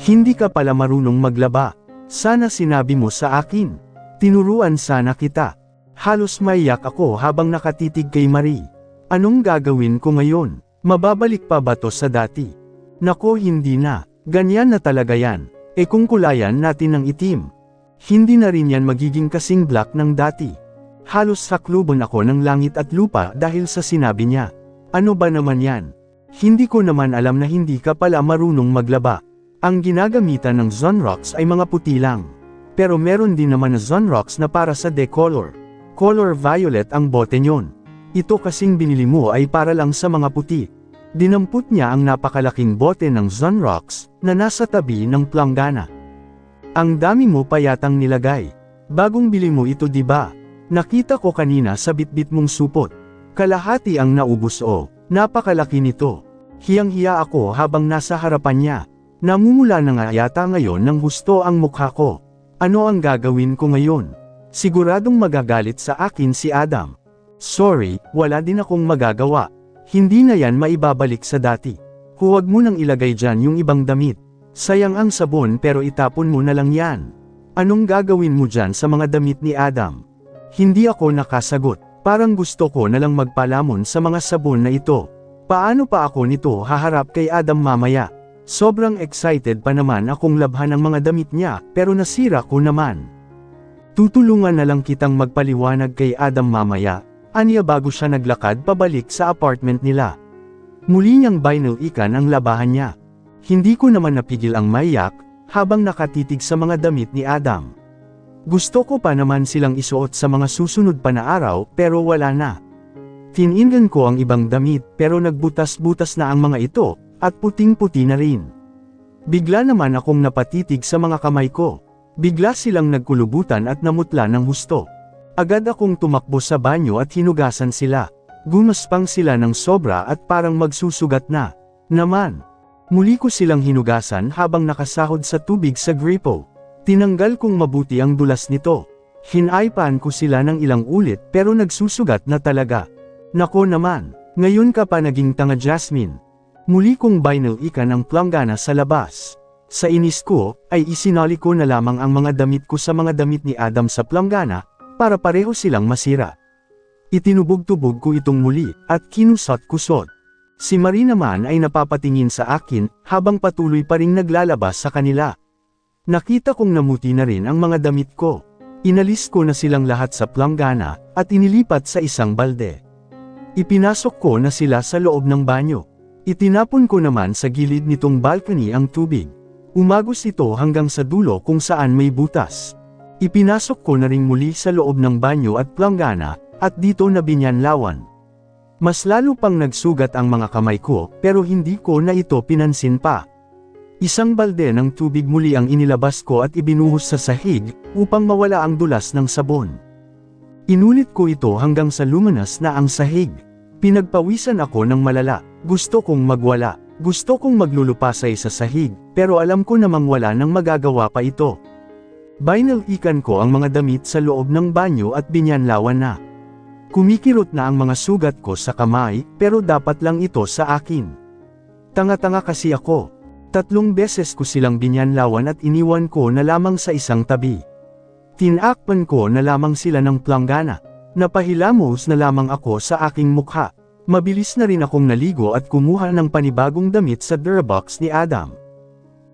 Hindi ka pala marunong maglaba. Sana sinabi mo sa akin. Tinuruan sana kita. Halos maiyak ako habang nakatitig kay Marie. Anong gagawin ko ngayon? Mababalik pa ba to sa dati? Nako, hindi na. Ganyan na talaga yan. E kung kulayan natin ng itim, hindi na rin yan magiging kasing black ng dati. Halos saklubon ako ng langit at lupa dahil sa sinabi niya. Ano ba naman yan? Hindi ko naman alam na hindi ka pala marunong maglaba. Ang ginagamitan ng Zonrox ay mga puti lang. Pero meron din naman na Zonrox na para sa decolor. Color violet ang bote nyon. Ito kasing binili mo ay para lang sa mga puti. Dinampot niya ang napakalaking bote ng Zonrox na nasa tabi ng planggana. Ang dami mo pa yatang nilagay. Bagong bili mo ito, di ba? Nakita ko kanina sa bitbit mong supot. Kalahati ang naubos o. Napakalaki nito. Hiyang-hiya ako habang nasa harapan niya. Namumula na nga yata ngayon ng husto ang mukha ko. Ano ang gagawin ko ngayon? Siguradong magagalit sa akin si Adam. Sorry, wala din akong magagawa. Hindi na yan maibabalik sa dati. Huwag mo nang ilagay dyan yung ibang damit. Sayang ang sabon pero itapon mo na lang yan. Anong gagawin mo dyan sa mga damit ni Adam? Hindi ako nakasagot. Parang gusto ko na lang magpalamon sa mga sabon na ito. Paano pa ako nito haharap kay Adam mamaya? Sobrang excited pa naman akong labhan ang mga damit niya, pero nasira ko naman. Tutulungan na lang kitang magpaliwanag kay Adam mamaya, aniya bago siya naglakad pabalik sa apartment nila. Muli niyang binalikan ang labahan niya. Hindi ko naman napigil ang maiyak, habang nakatitig sa mga damit ni Adam. Gusto ko pa naman silang isuot sa mga susunod pa na araw, pero wala na. Tiningnan ko ang ibang damit, pero nagbutas-butas na ang mga ito, at puting-puti na rin. Bigla naman akong napatitig sa mga kamay ko. Bigla silang nagkulubutan at namutla ng husto. Agad akong tumakbo sa banyo at hinugasan sila. Gumaspang sila ng sobra at parang magsusugat na. Naman. Muli ko silang hinugasan habang nakasahod sa tubig sa gripo. Tinanggal kong mabuti ang dulas nito. Hinaypan ko sila ng ilang ulit pero nagsusugat na talaga. Nako naman, ngayon ka pa naging tanga, Jasmine. Muli kong binalikan ang planggana sa labas. Sa inis ko, ay isinali ko na lamang ang mga damit ko sa mga damit ni Adam sa planggana, para pareho silang masira. Itinubog-tubog ko itong muli, at kinusot-kusot. Si Marie naman ay napapatingin sa akin, habang patuloy pa ring naglalabas sa kanila. Nakita kong namuti na rin ang mga damit ko. Inalis ko na silang lahat sa planggana, at inilipat sa isang balde. Ipinasok ko na sila sa loob ng banyo. Itinapon ko naman sa gilid nitong balcony ang tubig. Umagos ito hanggang sa dulo kung saan may butas. Ipinasok ko na ring muli sa loob ng banyo at planggana, at dito na binyanlawan. Mas lalo pang nagsugat ang mga kamay ko, pero hindi ko na ito pinansin pa. Isang balde ng tubig muli ang inilabas ko at ibinuhos sa sahig, upang mawala ang dulas ng sabon. Inulit ko ito hanggang sa lumanas na ang sahig. Pinagpawisan ako ng malala. Gusto kong magwala. Gusto kong maglulupasay sa sahig, pero alam ko namang wala nang magagawa pa ito. Binalikan ko ang mga damit sa loob ng banyo at binyanlawan na. Kumikirot na ang mga sugat ko sa kamay, pero dapat lang ito sa akin. Tanga-tanga kasi ako. 3 beses ko silang binyanlawan at iniwan ko na lamang sa isang tabi. Tinakpan ko na lamang sila ng planggana. Napahilamos na lamang ako sa aking mukha. Mabilis na rin akong naligo at kumuha ng panibagong damit sa Durabox ni Adam.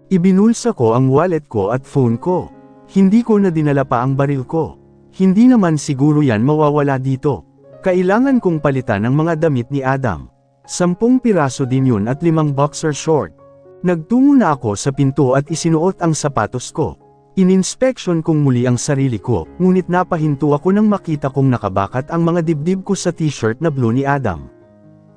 Ibinulsa ko ang wallet ko at phone ko. Hindi ko na dinala pa ang baril ko. Hindi naman siguro yan mawawala dito. Kailangan kong palitan ang mga damit ni Adam. 10 piraso din yun at 5 boxer short. Nagtungo na ako sa pinto at isinuot ang sapatos ko. Ininspeksyon kong muli ang sarili ko, ngunit napahinto ako nang makita kong nakabakat ang mga dibdib ko sa t-shirt na blue ni Adam.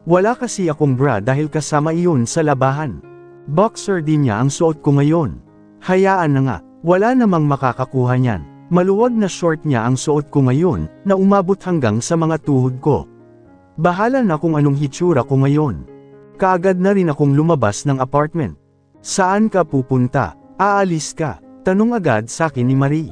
Wala kasi akong bra dahil kasama iyon sa labahan. Boxer din niya ang suot ko ngayon. Hayaan na nga, wala namang makakakuha niyan. Maluwag na short niya ang suot ko ngayon, na umabot hanggang sa mga tuhod ko. Bahala na kung anong hitsura ko ngayon. Kaagad na rin akong lumabas ng apartment. Saan ka pupunta? Aalis ka? Tanong agad sa akin ni Marie.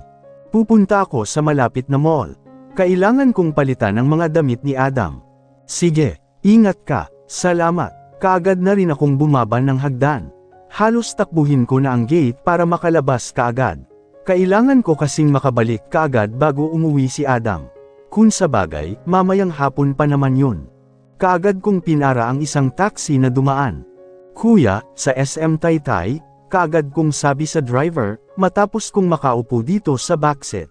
Pupunta ako sa malapit na mall. Kailangan kong palitan ang mga damit ni Adam. Sige. Ingat ka, salamat. Kaagad na rin akong bumaba ng hagdan. Halos takbuhin ko na ang gate para makalabas kaagad. Kailangan ko kasing makabalik kaagad bago umuwi si Adam. Kung sabagay, mamayang hapon pa naman yun. Kaagad kong pinara ang isang taxi na dumaan. Kuya, sa SM Taytay, kaagad kong sabi sa driver, matapos kong makaupo dito sa backseat.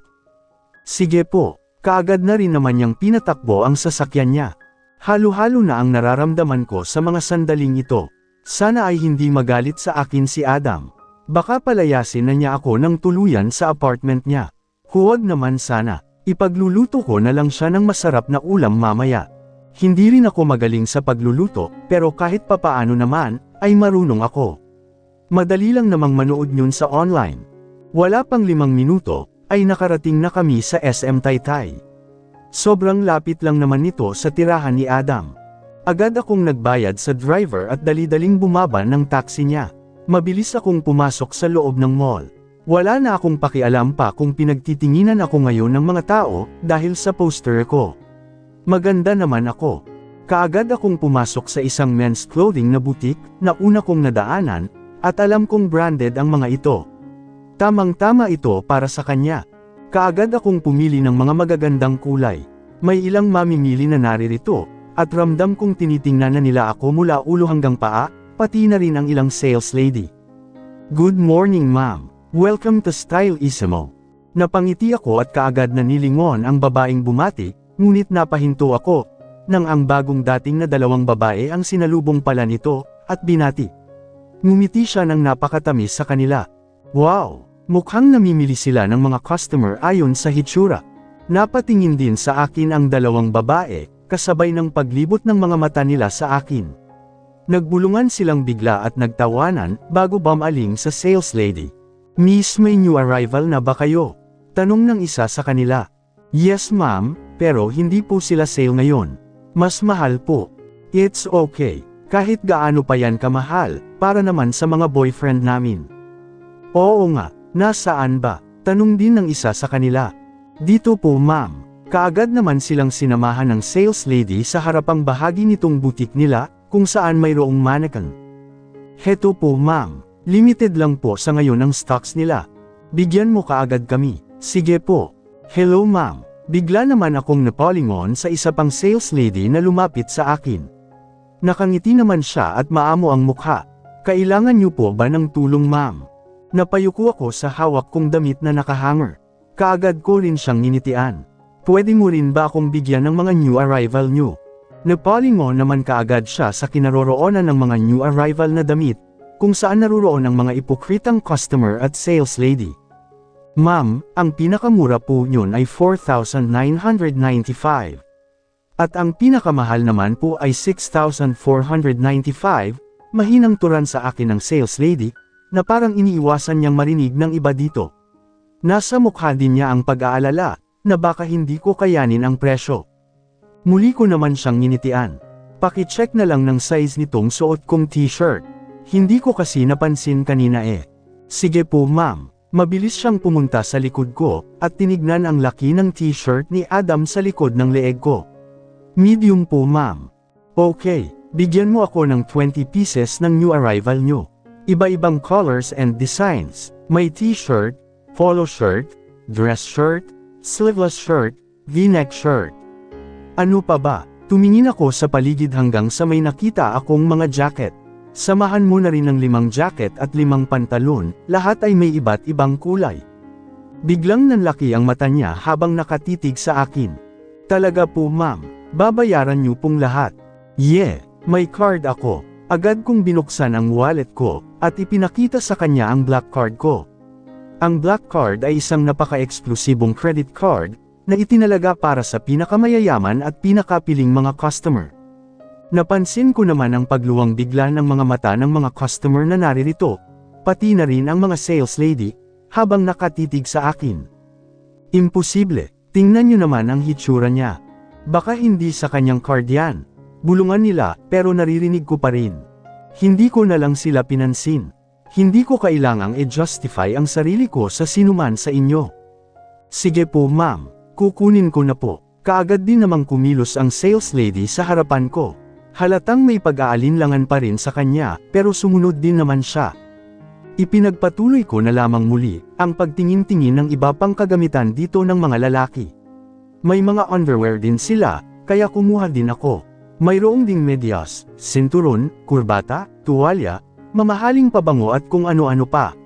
Sige po, kaagad na rin naman niyang pinatakbo ang sasakyan niya. Halo-halo na ang nararamdaman ko sa mga sandaling ito. Sana ay hindi magalit sa akin si Adam. Baka palayasin na niya ako ng tuluyan sa apartment niya. Huwag naman sana, ipagluluto ko na lang siya ng masarap na ulam mamaya. Hindi rin ako magaling sa pagluluto, pero kahit papaano naman, ay marunong ako. Madali lang namang manood yun sa online. Wala pang 5 minuto, ay nakarating na kami sa SM Taytay. Sobrang lapit lang naman nito sa tirahan ni Adam. Agad akong nagbayad sa driver at dali-daling bumaba ng taxi niya. Mabilis akong pumasok sa loob ng mall. Wala na akong pakialam pa kung pinagtitinginan ako ngayon ng mga tao dahil sa poster ko. Maganda naman ako. Kaagad akong pumasok sa isang men's clothing na boutique na una kong nadaanan at alam kong branded ang mga ito. Tamang-tama ito para sa kanya. Kaagad akong pumili ng mga magagandang kulay. May ilang mamimili na naririto. At ramdam kong tinitingnan na nila ako mula ulo hanggang paa, pati na rin ang ilang sales lady. Good morning ma'am. Welcome to Styleissimo. Napangiti ako at kaagad na nilingon ang babaeng bumati, ngunit napahinto ako, nang ang bagong dating na 2 babae ang sinalubong pala nito, at binati. Ngumiti siya ng napakatamis sa kanila. Wow! Mukhang namimili sila ng mga customer ayon sa hitsura. Napatingin din sa akin ang 2 babae, kasabay ng paglibot ng mga mata nila sa akin. Nagbulungan silang bigla at nagtawanan bago bumaling sa sales lady. Miss, may new arrival na ba kayo? Tanong ng isa sa kanila. Yes ma'am, pero hindi po sila sale ngayon. Mas mahal po. It's okay, kahit gaano pa yan kamahal, para naman sa mga boyfriend namin. Oo nga, nasaan ba? Tanong din ng isa sa kanila. Dito po ma'am. Kaagad naman silang sinamahan ng sales lady sa harapang bahagi nitong boutique nila, kung saan mayroong mannequin. Heto po ma'am, limited lang po sa ngayon ang stocks nila. Bigyan mo kaagad kami. Sige po. Hello ma'am. Bigla naman akong napalingon sa isa pang sales lady na lumapit sa akin. Nakangiti naman siya at maamo ang mukha. Kailangan niyo po ba ng tulong ma'am? Napayuko ako sa hawak kong damit na nakahanger. Kaagad ko rin siyang ninitian. Pwede mo rin ba akong bigyan ng mga new arrival nyo? Napalingon naman kaagad siya sa kinaroroonan ng mga new arrival na damit, kung saan naruroon ang mga ipokritang customer at sales lady. Ma'am, ang pinakamura po yun ay 4,995. At ang pinakamahal naman po ay 6,495, mahinang turan sa akin ng sales lady, na parang iniiwasan niyang marinig ng iba dito. Nasa mukha din niya ang pag-aalala, na baka hindi ko kayanin ang presyo. Muli ko naman siyang nginitian. Paki-check na lang ng size nitong suot kong t-shirt. Hindi ko kasi napansin kanina eh. Sige po ma'am. Mabilis siyang pumunta sa likod ko, at tinignan ang laki ng t-shirt ni Adam sa likod ng leeg ko. Medium po ma'am. Okay, bigyan mo ako ng 20 pieces ng new arrival nyo. Iba-ibang colors and designs. May t-shirt, polo shirt, dress shirt, sleeveless shirt, v-neck shirt. Ano pa ba? Tumingin ako sa paligid hanggang sa may nakita akong mga jacket. Samahan mo na rin ng 5 jacket at 5 pantalon, lahat ay may iba't ibang kulay. Biglang nanlaki ang mata niya habang nakatitig sa akin. Talaga po ma'am, babayaran niyo pong lahat. Yeah, may card ako. Agad kong binuksan ang wallet ko, at ipinakita sa kanya ang black card ko. Ang black card ay isang napaka-eksklusibong credit card, na itinalaga para sa pinakamayayaman at pinakapiling mga customer. Napansin ko naman ang pagluwang bigla ng mga mata ng mga customer na naririto, pati na rin ang mga sales lady, habang nakatitig sa akin. Imposible, tingnan niyo naman ang hitsura niya. Baka hindi sa kanyang card yan. Bulungan nila, pero naririnig ko pa rin. Hindi ko na lang sila pinansin. Hindi ko kailangang i-justify ang sarili ko sa sinuman sa inyo. Sige po ma'am, kukunin ko na po. Kaagad din namang kumilos ang sales lady sa harapan ko. Halatang may pag-aalinlangan pa rin sa kanya, pero sumunod din naman siya. Ipinagpatuloy ko na lamang muli, ang pagtingin-tingin ng iba pang kagamitan dito ng mga lalaki. May mga underwear din sila, kaya kumuha din ako. Mayroong ding medyas, sinturon, kurbata, tuwalya, mamahaling pabango at kung ano-ano pa.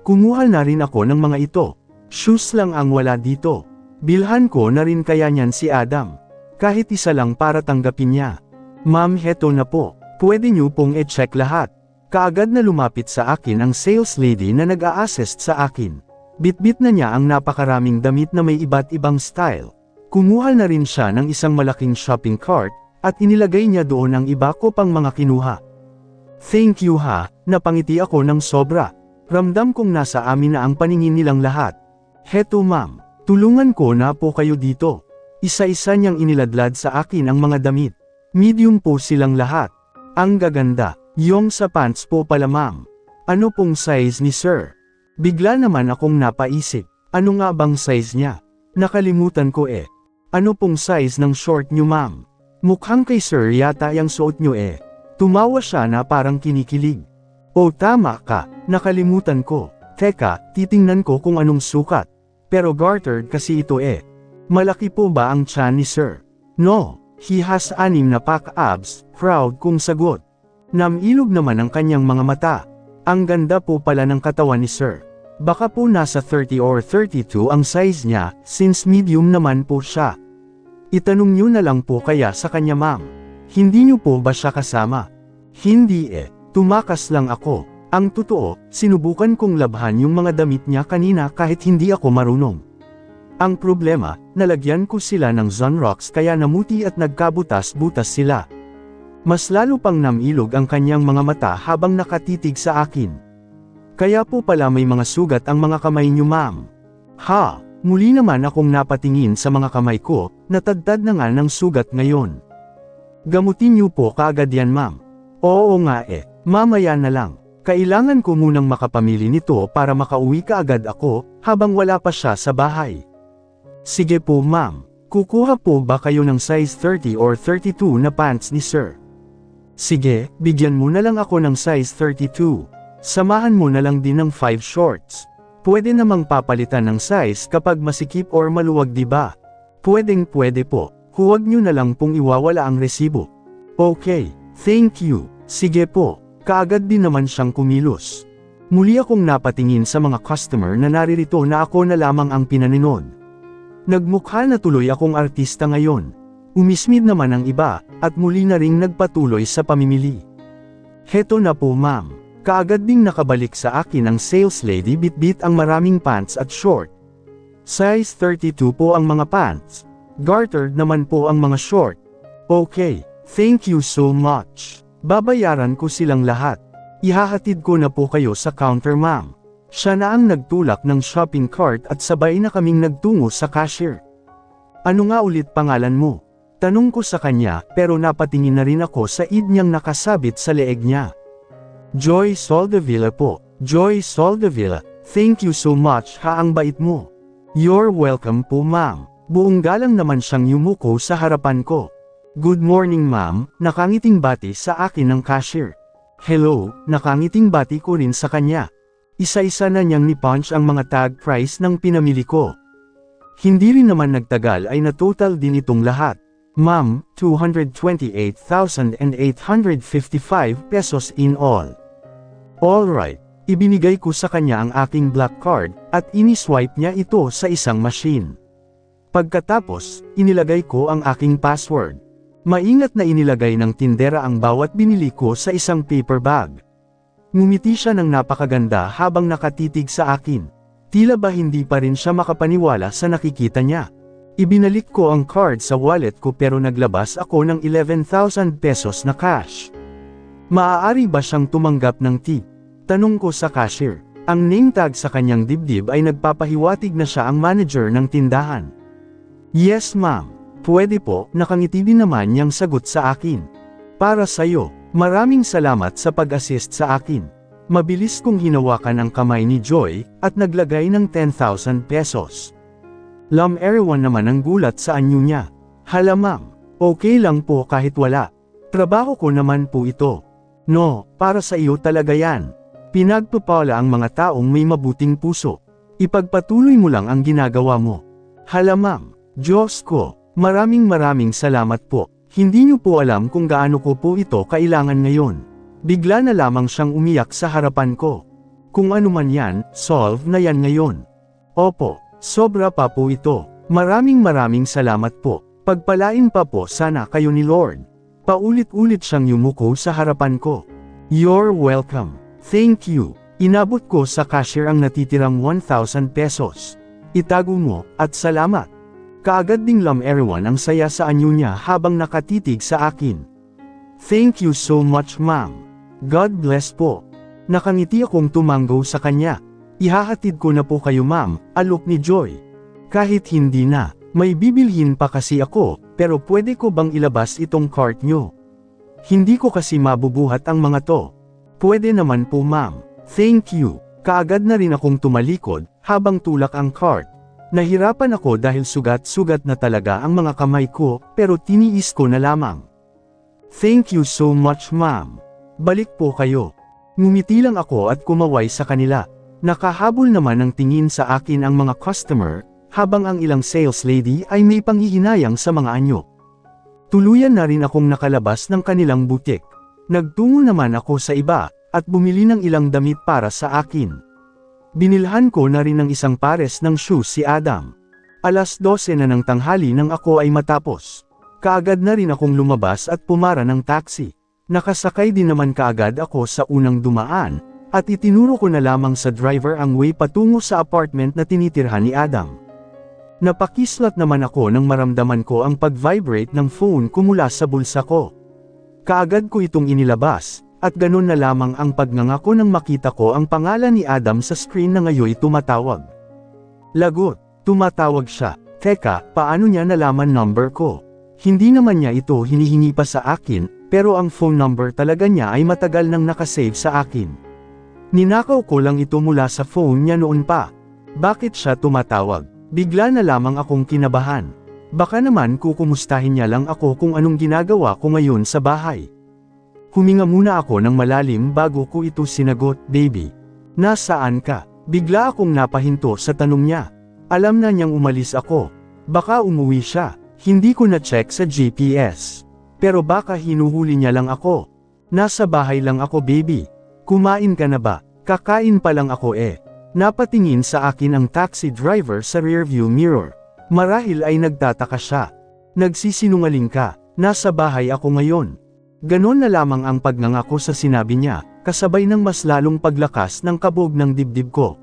Kumuha na rin ako ng mga ito. Shoes lang ang wala dito. Bilhan ko na rin kaya niyan si Adam. Kahit isa lang para tanggapin niya. Ma'am, heto na po. Pwede niyo pong e-check lahat. Kaagad na lumapit sa akin ang sales lady na nag-a-assist sa akin. Bitbit na niya ang napakaraming damit na may iba't ibang style. Kumuha na rin siya ng isang malaking shopping cart, at inilagay niya doon ang iba ko pang mga kinuha. Thank you ha, napangiti ako ng sobra. Ramdam kong nasa amin na ang paningin nilang lahat. Heto ma'am, tulungan ko na po kayo dito. Isa-isa niyang iniladlad sa akin ang mga damit. Medium po silang lahat. Ang gaganda, yung sa pants po pala ma'am. Ano pong size ni sir? Bigla naman akong napaisip, ano nga bang size niya? Nakalimutan ko eh. Ano pong size ng short niyo ma'am? Mukhang kay sir yata yung suot niyo eh. Tumawa siya na parang kinikilig. O tama ka, nakalimutan ko. Teka, titingnan ko kung anong sukat. Pero gartered kasi ito eh. Malaki po ba ang tiyan ni sir? No, he has 6 na pack abs, proud kong sagot. Namilog naman ang kanyang mga mata. Ang ganda po pala ng katawan ni sir. Baka po nasa 30 or 32 ang size niya, since medium naman po siya. Itanong niyo na lang po kaya sa kanya ma'am. Hindi niyo po ba siya kasama? Hindi eh. Tumakas lang ako. Ang totoo, sinubukan kong labhan yung mga damit niya kanina kahit hindi ako marunong. Ang problema, nalagyan ko sila ng Sunrocks kaya namuti at nagkabutas-butas sila. Mas lalo pang namilog ang kanyang mga mata habang nakatitig sa akin. Kaya po pala may mga sugat ang mga kamay niyo ma'am. Ha, muli naman akong napatingin sa mga kamay ko, natagtad na nga ng sugat ngayon. Gamutin niyo po kaagad yan ma'am. Oo nga eh. Mamaya na lang. Kailangan ko munang makapamili nito para makauwi kaagad ako, habang wala pa siya sa bahay. Sige po ma'am, kukuha po ba kayo ng size 30 or 32 na pants ni sir? Sige, bigyan mo na lang ako ng size 32. Samahan mo na lang din ng 5 shorts. Pwede namang papalitan ng size kapag masikip or maluwag diba? Pwede po, huwag nyo na lang pong iwawala ang resibo. Okay, thank you, sige po. Kaagad din naman siyang kumilos. Muli akong napatingin sa mga customer na naririto na ako na lamang ang pinaninod. Nagmukha na tuloy akong artista ngayon. Umismid naman ang iba, at muli na ring nagpatuloy sa pamimili. Heto na po ma'am. Kaagad ding nakabalik sa akin ang sales lady bitbit ang maraming pants at short. Size 32 po ang mga pants. Gartered naman po ang mga short. Okay, thank you so much. Babayaran ko silang lahat. Ihahatid ko na po kayo sa counter ma'am. Siya na ang nagtulak ng shopping cart at sabay na kaming nagtungo sa cashier. Ano nga ulit pangalan mo? Tanong ko sa kanya pero napatingin na rin ako sa id niyang nakasabit sa leeg niya. Joy Soldevilla po. Joy Soldevilla, thank you so much ha ang bait mo. You're welcome po ma'am. Buong galang naman siyang yumuko sa harapan ko. Good morning ma'am, nakangiting bati sa akin ng cashier. Hello, nakangiting bati ko rin sa kanya. Isa-isa na niyang ni-punch ang mga tag price ng pinamili ko. Hindi rin naman nagtagal ay na-total din itong lahat. Ma'am, 228,855 pesos in all. Alright, ibinigay ko sa kanya ang aking black card, at ini-swipe niya ito sa isang machine. Pagkatapos, inilagay ko ang aking password. Maingat na inilagay ng tindera ang bawat binili ko sa isang paper bag. Ngumiti siya ng napakaganda habang nakatitig sa akin. Tila ba hindi pa rin siya makapaniwala sa nakikita niya. Ibinalik ko ang card sa wallet ko pero naglabas ako ng 11,000 pesos na cash. Maaari ba siyang tumanggap ng tip? Tanong ko sa cashier. Ang name tag sa kanyang dibdib ay nagpapahiwatig na siya ang manager ng tindahan. Yes ma'am. Pwede po, nakangiti din naman niyang sagot sa akin. Para sa'yo, maraming salamat sa pag-assist sa akin. Mabilis kong hinawakan ang kamay ni Joy, at naglagay ng 10,000 pesos. Everyone naman ang gulat sa anyo niya. Hala ma'am, okay lang po kahit wala. Trabaho ko naman po ito. No, para sa iyo talaga yan. Pinagpapala ang mga taong may mabuting puso. Ipagpatuloy mo lang ang ginagawa mo. Hala ma'am, Diyos ko, maraming salamat po. Hindi niyo po alam kung gaano ko po ito kailangan ngayon. Bigla na lamang siyang umiyak sa harapan ko. Kung ano man yan, solve na yan ngayon. Opo, sobra pa po ito. Maraming salamat po. Pagpalain pa po sana kayo ni Lord. Paulit-ulit siyang yumuko sa harapan ko. You're welcome. Thank you. Inabot ko sa cashier ang natitirang 1,000 pesos. Itago mo, at salamat. Kaagad ding everyone ang saya sa anyo niya habang nakatitig sa akin. Thank you so much ma'am. God bless po. Nakangiti akong tumanggo sa kanya. Ihahatid ko na po kayo ma'am, alok ni Joy. Kahit hindi na, may bibilhin pa kasi ako, pero pwede ko bang ilabas itong cart nyo? Hindi ko kasi mabubuhat ang mga to. Pwede naman po ma'am. Thank you. Kaagad na rin akong tumalikod, habang tulak ang cart. Nahirapan ako dahil sugat-sugat na talaga ang mga kamay ko, pero tiniis ko na lamang. Thank you so much ma'am. Balik po kayo. Ngumiti lang ako at kumaway sa kanila. Nakahabol naman ng tingin sa akin ang mga customer, habang ang ilang sales lady ay may panghihinayang sa mga anyo. Tuluyan na rin akong nakalabas ng kanilang butik. Nagtungo naman ako sa iba, at bumili ng ilang damit para sa akin. Binilhan ko na rin ng isang pares ng shoes si Adam. Alas 12 na ng tanghali nang ako ay matapos. Kaagad na rin akong lumabas at pumara ng taxi. Nakasakay din naman kaagad ako sa unang dumaan, at itinuro ko na lamang sa driver ang way patungo sa apartment na tinitirhan ni Adam. Napakislat naman ako nang maramdaman ko ang pag-vibrate ng phone ko mula sa bulsa ko. Kaagad ko itong inilabas, at ganun na lamang ang pagngangako nang makita ko ang pangalan ni Adam sa screen na ngayon tumatawag. Lagot, tumatawag siya. Teka, paano niya nalaman number ko? Hindi naman niya ito hinihingi pa sa akin, pero ang phone number talaga niya ay matagal nang nakasave sa akin. Ninakaw ko lang ito mula sa phone niya noon pa. Bakit siya tumatawag? Bigla na lamang akong kinabahan. Baka naman kukumustahin niya lang ako kung anong ginagawa ko ngayon sa bahay. Huminga muna ako ng malalim bago ko ito sinagot, baby. Nasaan ka? Bigla akong napahinto sa tanong niya. Alam na niyang umalis ako. Baka umuwi siya. Hindi ko na-check sa GPS. Pero baka hinuhuli niya lang ako. Nasa bahay lang ako, baby. Kumain ka na ba? Kakain pa lang ako eh. Napatingin sa akin ang taxi driver sa rearview mirror. Marahil ay nagtataka siya. Nagsisinungaling ka. Nasa bahay ako ngayon. Ganon na lamang ang pagnangako sa sinabi niya, kasabay ng mas lalong paglakas ng kabog ng dibdib ko.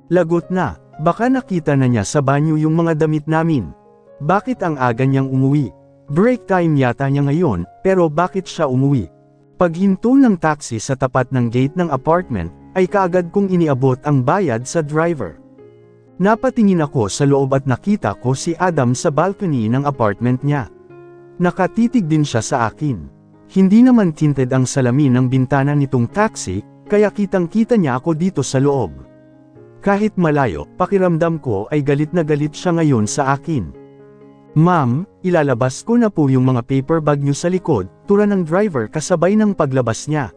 Lagot na, baka nakita na niya sa banyo yung mga damit namin. Bakit ang aga niyang umuwi? Break time yata niya ngayon, pero bakit siya umuwi? Paghinto ng taxi sa tapat ng gate ng apartment, ay kaagad kong iniabot ang bayad sa driver. Napatingin ako sa loob at nakita ko si Adam sa balcony ng apartment niya. Nakatitig din siya sa akin. Hindi naman tinted ang salamin ng bintana nitong taxi, kaya kitang-kita niya ako dito sa loob. Kahit malayo, pakiramdam ko ay galit na galit siya ngayon sa akin. Ma'am, ilalabas ko na po yung mga paper bag niyo sa likod, tura ng driver kasabay ng paglabas niya.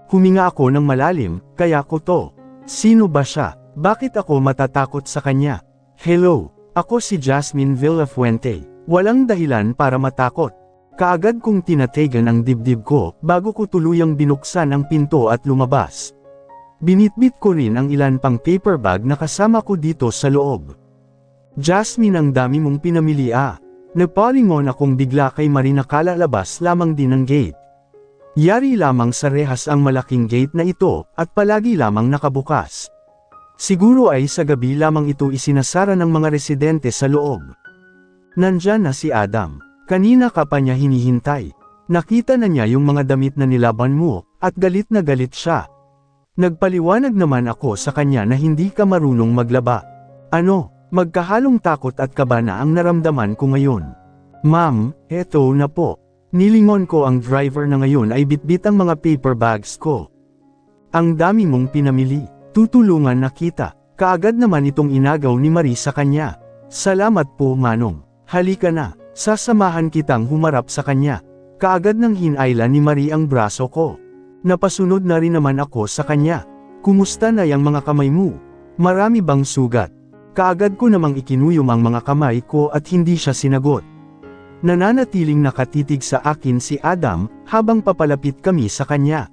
Huminga ako ng malalim, kaya ko to. Sino ba siya? Bakit ako matatakot sa kanya? Hello, ako si Jasmine Villafuente. Walang dahilan para matakot. Kaagad kong tinatagan ang dibdib ko, bago ko tuluyang binuksan ang pinto at lumabas. Binitbit ko rin ang ilan pang paper bag na kasama ko dito sa loob. Jasmine, ang dami mong pinamili ah. Napalingon akong bigla kay Marie na kalalabas lamang din ng gate. Yari lamang sa rehas ang malaking gate na ito, at palagi lamang nakabukas. Siguro ay sa gabi lamang ito isinasara ng mga residente sa loob. Nandyan na si Adam. Kanina ka pa niya hinihintay. Nakita na niya yung mga damit na nilaban mo, at galit na galit siya. Nagpaliwanag naman ako sa kanya na hindi ka marunong maglaba. Ano, magkahalong takot at kaba na ang naramdaman ko ngayon. Ma'am, eto na po. Nilingon ko ang driver na ngayon ay bitbit ang mga paper bags ko. Ang dami mong pinamili, tutulungan na kita. Kaagad naman itong inagaw ni Marie sa kanya. Salamat po Manong, halika na. Sasamahan kitang humarap sa kanya. Kaagad nang hinailan ni Marie ang braso ko. Napasunod na rin naman ako sa kanya. Kumusta na yang mga kamay mo? Marami bang sugat? Kaagad ko namang ikinuyom ang mga kamay ko at hindi siya sinagot. Nananatiling nakatitig sa akin si Adam habang papalapit kami sa kanya.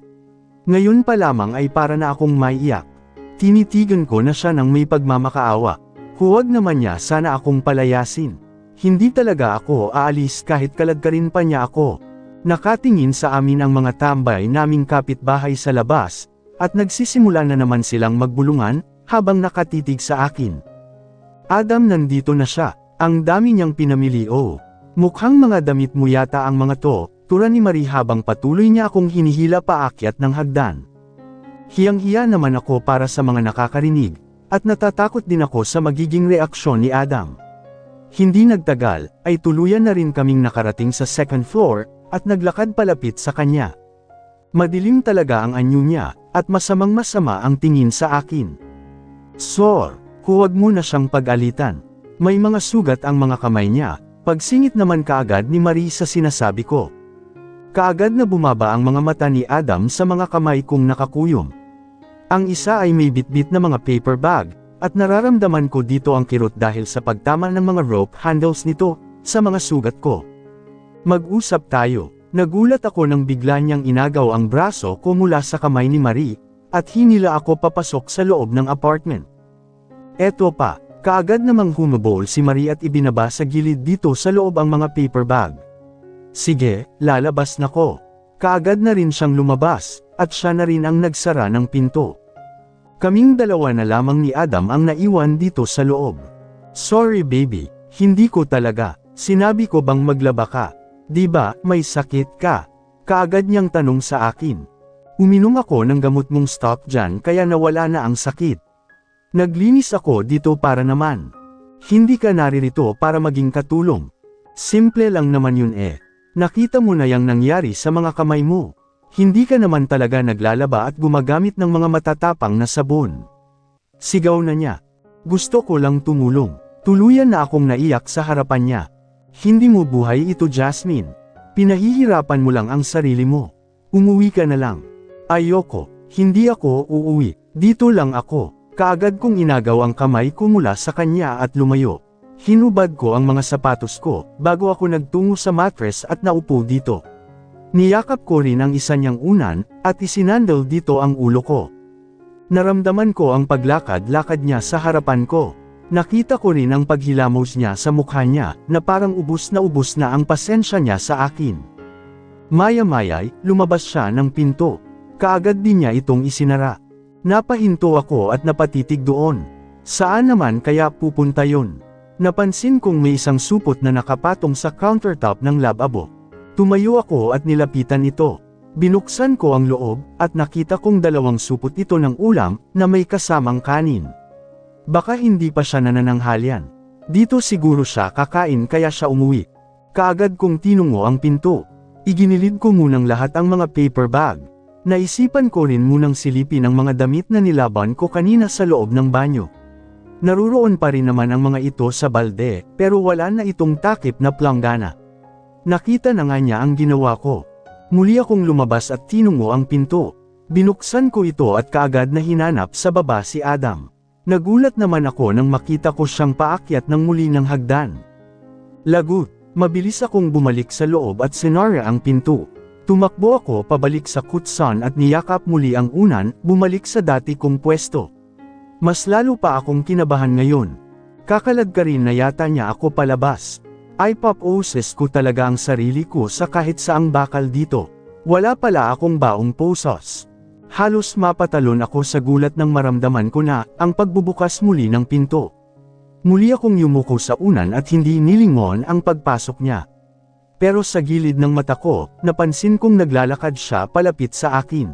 Ngayon pa lamang ay para na akong maiyak. Tinitigan ko na siya ng may pagmamakaawa. Huwag naman niya sana akong palayasin. Hindi talaga ako aalis kahit kaladkarin pa niya ako. Nakatingin sa amin ang mga tambay naming kapitbahay sa labas, at nagsisimula na naman silang magbulungan, habang nakatitig sa akin. Adam, nandito na siya, ang dami niyang pinamili. Oh, mukhang mga damit mo yata ang mga to, tura ni Marie habang patuloy niya akong hinihila paakyat ng hagdan. Hiyang-hiya naman ako para sa mga nakakarinig, at natatakot din ako sa magiging reaksyon ni Adam. Hindi nagtagal, ay tuluyan na rin kaming nakarating sa second floor, at naglakad palapit sa kanya. Madilim talaga ang anyo niya, at masamang-masama ang tingin sa akin. Sor, huwag mo na siyang pag-alitan. May mga sugat ang mga kamay niya, pagsingit naman kaagad ni Marie sa sinasabi ko. Kaagad na bumaba ang mga mata ni Adam sa mga kamay kong nakakuyom. Ang isa ay may bitbit na mga paper bag, at nararamdaman ko dito ang kirot dahil sa pagtama ng mga rope handles nito, sa mga sugat ko. Mag-usap tayo. Nagulat ako nang bigla niyang inagaw ang braso ko mula sa kamay ni Marie, at hinila ako papasok sa loob ng apartment. Eto pa, kaagad namang humabol si Marie at ibinaba sa gilid dito sa loob ang mga paper bag. Sige, lalabas na ko. Kaagad na rin siyang lumabas, at siya na rin ang nagsara ng pinto. Kaming dalawa na lamang ni Adam ang naiwan dito sa loob. Sorry baby, hindi ko talaga. Sinabi ko bang maglaba ka? Di ba, may sakit ka? Kaagad niyang tanong sa akin. Uminom ako ng gamot mong stock dyan kaya nawala na ang sakit. Naglinis ako dito para naman. Hindi ka naririto para maging katulong. Simple lang naman yun eh. Nakita mo na yang nangyari sa mga kamay mo. Hindi ka naman talaga naglalaba at gumagamit ng mga matatapang na sabon. Sigaw na niya. Gusto ko lang tumulong. Tuluyan na akong naiyak sa harapan niya. Hindi mo buhay ito, Jasmine. Pinahihirapan mo lang ang sarili mo. Umuwi ka na lang. Ayoko, hindi ako uuwi. Dito lang ako. Kaagad kong inagaw ang kamay ko mula sa kanya at lumayo. Hinubad ko ang mga sapatos ko, bago ako nagtungo sa mattress at naupo dito. Niyakap ko rin ang isa niyang unan, at isinandal dito ang ulo ko. Naramdaman ko ang paglakad-lakad niya sa harapan ko. Nakita ko rin ang paghilamos niya sa mukha niya, na parang ubos na ang pasensya niya sa akin. Maya-maya'y, lumabas siya ng pinto. Kaagad din niya itong isinara. Napahinto ako at napatitig doon. Saan naman kaya pupunta yon? Napansin kong may isang supot na nakapatong sa countertop ng lababo. Tumayo ako at nilapitan ito. Binuksan ko ang loob, at nakita kong dalawang supot ito ng ulam, na may kasamang kanin. Baka hindi pa siya nanananghalian. Dito siguro siya kakain kaya siya umuwi. Kaagad kong tinungo ang pinto. Iginilid ko munang lahat ang mga paper bag. Naisipan ko rin munang silipin ang mga damit na nilaban ko kanina sa loob ng banyo. Naruroon pa rin naman ang mga ito sa balde, pero wala na itong takip na planggana. Nakita na nga niya ang ginawa ko. Muli akong lumabas at tinungo ang pinto. Binuksan ko ito at kaagad na hinanap sa baba si Adam. Nagulat naman ako nang makita ko siyang paakyat ng muli ng hagdan. Lagot, mabilis akong bumalik sa loob at sinara ang pinto. Tumakbo ako pabalik sa kutsan at niyakap muli ang unan, bumalik sa dati kong pwesto. Mas lalo pa akong kinabahan ngayon. Kakaladkarin na yata niya ako palabas. Ipop-oses ko talaga ang sarili ko sa kahit saang bakal dito. Wala pala akong baong posos. Halos mapatalon ako sa gulat nang maramdaman ko na ang pagbubukas muli ng pinto. Muli akong yumuko sa unan at hindi nilingon ang pagpasok niya. Pero sa gilid ng mata ko, napansin kong naglalakad siya palapit sa akin.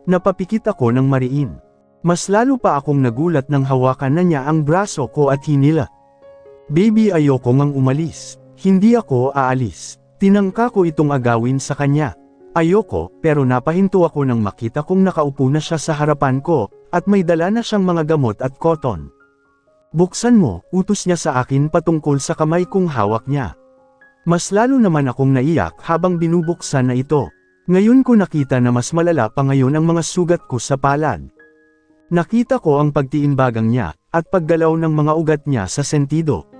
Napapikit ako ng mariin. Mas lalo pa akong nagulat nang hawakan na niya ang braso ko at hinila. Baby, ayoko ngang umalis. Hindi ako aalis. Tinangka ko itong agawin sa kanya. Ayoko, pero napahinto ako nang makita kong nakaupo na siya sa harapan ko, at may dala na siyang mga gamot at cotton. Buksan mo, utos niya sa akin patungkol sa kamay kong hawak niya. Mas lalo naman akong naiyak habang binubuksan na ito. Ngayon ko nakita na mas malala pa ngayon ang mga sugat ko sa palad. Nakita ko ang pagtiimbagang niya, at paggalaw ng mga ugat niya sa sentido.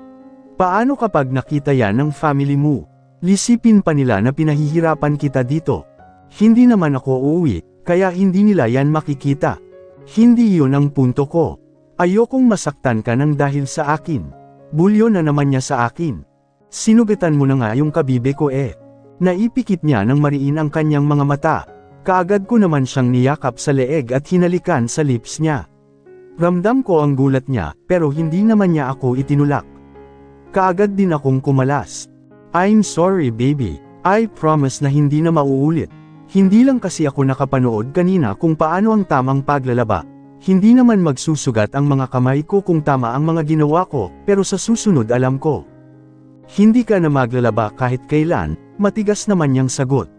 Paano kapag nakita yan ng family mo? Lisipin pa nila na pinahihirapan kita dito. Hindi naman ako uuwi, kaya hindi nila yan makikita. Hindi yun ang punto ko. Ayokong masaktan ka ng dahil sa akin. Bulyo na naman niya sa akin. Sinugatan mo na nga yung kabibe ko eh. Naipikit niya ng mariin ang kanyang mga mata. Kaagad ko naman siyang niyakap sa leeg at hinalikan sa lips niya. Ramdam ko ang gulat niya, pero hindi naman niya ako itinulak. Kaagad din akong kumalas. I'm sorry baby, I promise na hindi na mauulit. Hindi lang kasi ako nakapanood kanina kung paano ang tamang paglalaba. Hindi naman magsusugat ang mga kamay ko kung tama ang mga ginawa ko, pero sa susunod alam ko. Hindi ka na maglalaba kahit kailan, matigas naman niyang sagot.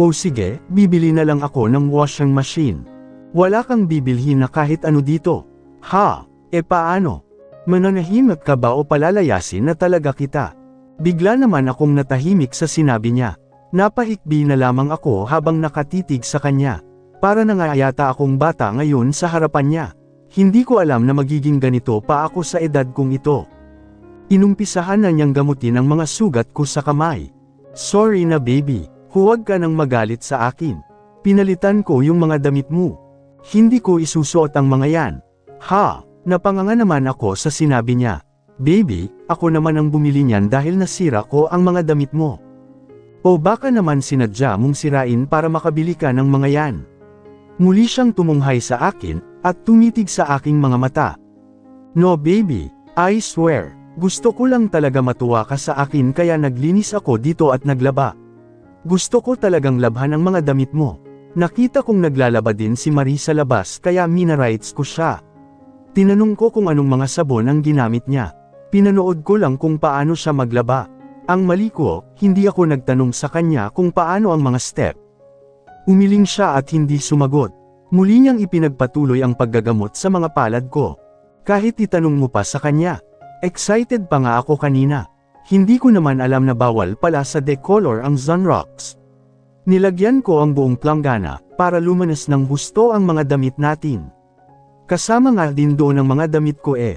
O sige, bibili na lang ako ng washing machine. Wala kang bibilhin na kahit ano dito. Ha, paano? Mananahimik ka ba o palalayasin na talaga kita? Bigla naman akong natahimik sa sinabi niya. Napahikbi na lamang ako habang nakatitig sa kanya. Para na nga yata akong bata ngayon sa harapan niya. Hindi ko alam na magiging ganito pa ako sa edad kong ito. Inumpisahan na niyang gamutin ang mga sugat ko sa kamay. Sorry na baby. Huwag ka nang magalit sa akin. Pinalitan ko yung mga damit mo. Hindi ko isusuot ang mga yan. Ha, napanganga naman ako sa sinabi niya. Baby, ako naman ang bumili niyan dahil nasira ko ang mga damit mo. O baka naman sinadya mong sirain para makabili ka ng mga yan. Muli siyang tumunghay sa akin, at tumitig sa aking mga mata. No baby, I swear, gusto ko lang talaga matuwa ka sa akin kaya naglinis ako dito at naglaba. Gusto ko talagang labhan ang mga damit mo. Nakita kong naglalaba din si Marie sa labas kaya minarights ko siya. Tinanong ko kung anong mga sabon ang ginamit niya. Pinanood ko lang kung paano siya maglaba. Ang mali ko, hindi ako nagtanong sa kanya kung paano ang mga step. Umiling siya at hindi sumagot. Muli niyang ipinagpatuloy ang paggagamot sa mga palad ko. Kahit itanong mo pa sa kanya. Excited pa nga ako kanina. Hindi ko naman alam na bawal pala sa decolor ang Sunrocks. Nilagyan ko ang buong planggana, para lumanas ng husto ang mga damit natin. Kasama nga din doon ang mga damit ko eh.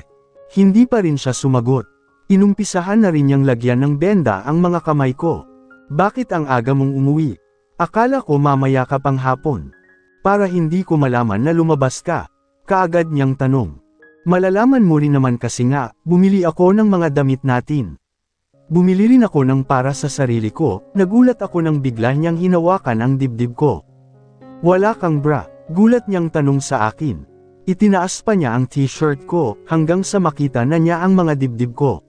Hindi pa rin siya sumagot. Inumpisahan na rin niyang lagyan ng benda ang mga kamay ko. Bakit ang aga mong umuwi? Akala ko mamaya ka pang hapon. Para hindi ko malaman na lumabas ka. Kaagad niyang tanong. Malalaman mo rin naman kasi nga, bumili ako ng mga damit natin. Bumili rin ako ng para sa sarili ko, nagulat ako nang bigla niyang hinawakan ang dibdib ko. Wala kang bra, gulat niyang tanong sa akin. Itinaas pa niya ang t-shirt ko, hanggang sa makita na niya ang mga dibdib ko.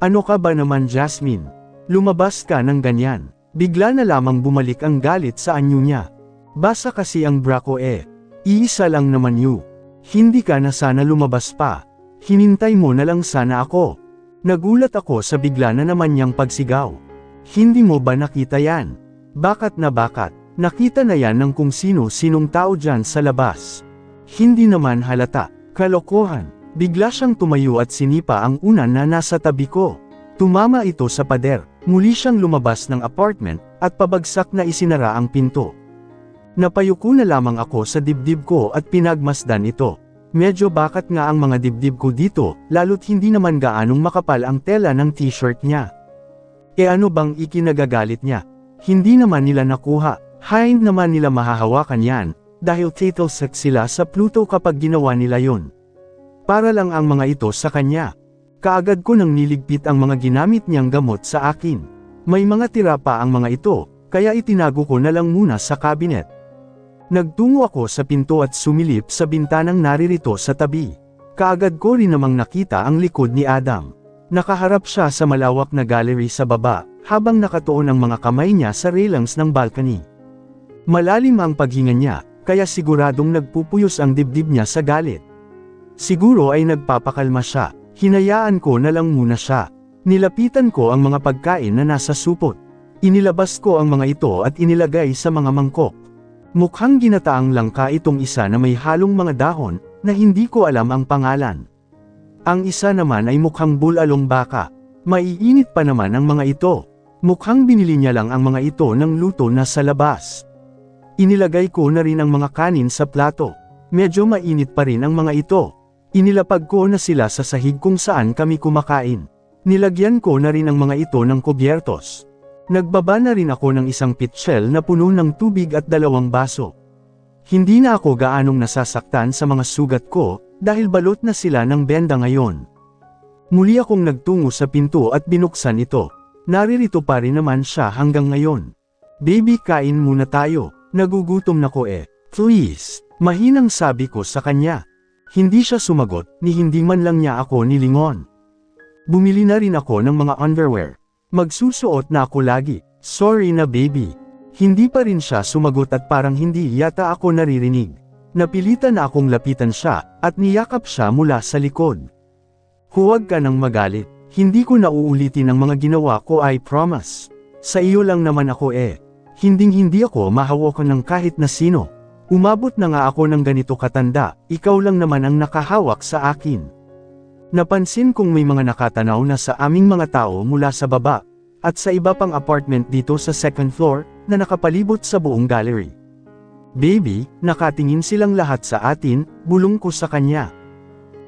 Ano ka ba naman Jasmine? Lumabas ka ng ganyan. Bigla na lamang bumalik ang galit sa anyo niya. Basa kasi ang bra ko eh. Iisa lang naman you. Hindi ka na sana lumabas pa. Hinintay mo na lang sana ako. Nagulat ako sa bigla na naman niyang pagsigaw. Hindi mo ba nakita yan? Bakat na bakat, nakita na yan ng kung sino-sinong tao dyan sa labas. Hindi naman halata, kalokohan. Bigla siyang tumayo at sinipa ang unan na nasa tabi ko. Tumama ito sa pader, muli siyang lumabas ng apartment, at pabagsak na isinara ang pinto. Napayuko na lamang ako sa dibdib ko at pinagmasdan ito. Medyo bakat nga ang mga dibdib ko dito, lalo't hindi naman gaanong makapal ang tela ng t-shirt niya. Ano bang ikinagagalit niya? Hindi naman nila nakuha, hind naman nila mahahawakan yan, dahil title sex sila sa Pluto kapag ginawa nila yon. Para lang ang mga ito sa kanya. Kaagad ko nang niligpit ang mga ginamit niyang gamot sa akin. May mga tira pa ang mga ito, kaya itinago ko na lang muna sa cabinet. Nagtungo ako sa pinto at sumilip sa bintanang naririto sa tabi. Kaagad ko rin namang nakita ang likod ni Adam. Nakaharap siya sa malawak na gallery sa baba, habang nakatuon ang mga kamay niya sa railings ng balcony. Malalim ang paghinga niya, kaya siguradong nagpupuyos ang dibdib niya sa galit. Siguro ay nagpapakalma siya, hinayaan ko na lang muna siya. Nilapitan ko ang mga pagkain na nasa supot. Inilabas ko ang mga ito at inilagay sa mga mangkok. Mukhang ginataang langka itong isa na may halong mga dahon, na hindi ko alam ang pangalan. Ang isa naman ay mukhang bulalong baka. Maiinit pa naman ang mga ito. Mukhang binili niya lang ang mga ito ng luto na sa labas. Inilagay ko na rin ang mga kanin sa plato. Medyo mainit pa rin ang mga ito. Inilapag ko na sila sa sahig kung saan kami kumakain. Nilagyan ko na rin ang mga ito ng kubyertos. Nagbaba na rin ako ng isang pitchel na puno ng tubig at 2 baso. Hindi na ako gaanong nasasaktan sa mga sugat ko, dahil balot na sila ng benda ngayon. Muli akong nagtungo sa pinto at binuksan ito. Naririto pa rin naman siya hanggang ngayon. Baby, kain muna tayo, nagugutom na ko eh. Please, mahinang sabi ko sa kanya. Hindi siya sumagot, ni hindi man lang niya ako nilingon. Bumili na rin ako ng mga underwear. Magsusuot na ako lagi. Sorry na baby. Hindi pa rin siya sumagot at parang hindi yata ako naririnig. Napilitan na akong lapitan siya, at niyakap siya mula sa likod. Huwag ka nang magalit. Hindi ko na uulitin ang mga ginawa ko, I promise. Sa iyo lang naman ako eh. Hinding-hindi ako mahawakan ng kahit na sino. Umabot na nga ako ng ganito katanda, ikaw lang naman ang nakahawak sa akin. Napansin kong may mga nakatanaw na sa aming mga tao mula sa baba, at sa iba pang apartment dito sa 2nd floor, na nakapalibot sa buong gallery. Baby, nakatingin silang lahat sa atin, bulong ko sa kanya.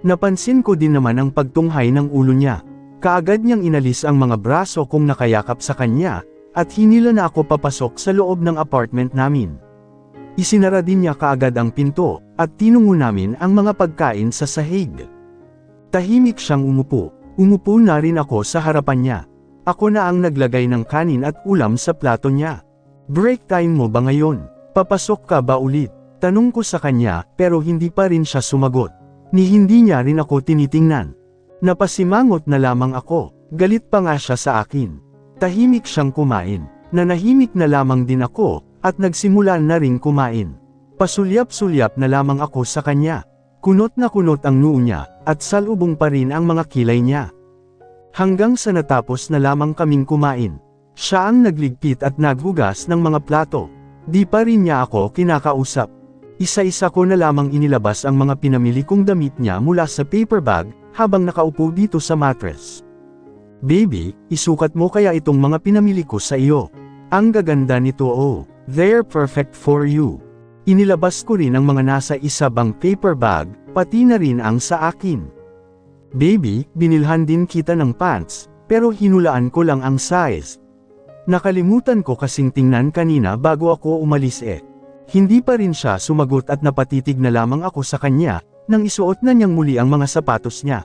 Napansin ko din naman ang pagtunghay ng ulo niya. Kaagad niyang inalis ang mga braso kong nakayakap sa kanya, at hinila na ako papasok sa loob ng apartment namin. Isinara din niya kaagad ang pinto, at tinungo namin ang mga pagkain sa sahig. Tahimik siyang umupo. Umupo na rin ako sa harapan niya. Ako na ang naglagay ng kanin at ulam sa plato niya. Break time mo ba ngayon? Papasok ka ba ulit? Tanong ko sa kanya, pero hindi pa rin siya sumagot. Ni hindi niya rin ako tinitingnan. Napasimangot na lamang ako. Galit pa nga siya sa akin. Tahimik siyang kumain. Nanahimik na lamang din ako, at nagsimula na ring kumain. Pasulyap-sulyap na lamang ako sa kanya. Kunot na kunot ang noo niya, at salubong pa rin ang mga kilay niya. Hanggang sa natapos na lamang kaming kumain. Siya ang nagligpit at naghugas ng mga plato. Di pa rin niya ako kinakausap. Isa-isa ko na lamang inilabas ang mga pinamili kong damit niya mula sa paper bag, habang nakaupo dito sa mattress. Baby, isukat mo kaya itong mga pinamili ko sa iyo. Ang gaganda nito, oh. They're perfect for you. Inilabas ko rin ang mga nasa isa bang paper bag, pati na rin ang sa akin. Baby, binilhan din kita ng pants, pero hinulaan ko lang ang size. Nakalimutan ko kasing tingnan kanina bago ako umalis eh. Hindi pa rin siya sumagot at napatitig na lamang ako sa kanya, nang isuot na niyang muli ang mga sapatos niya.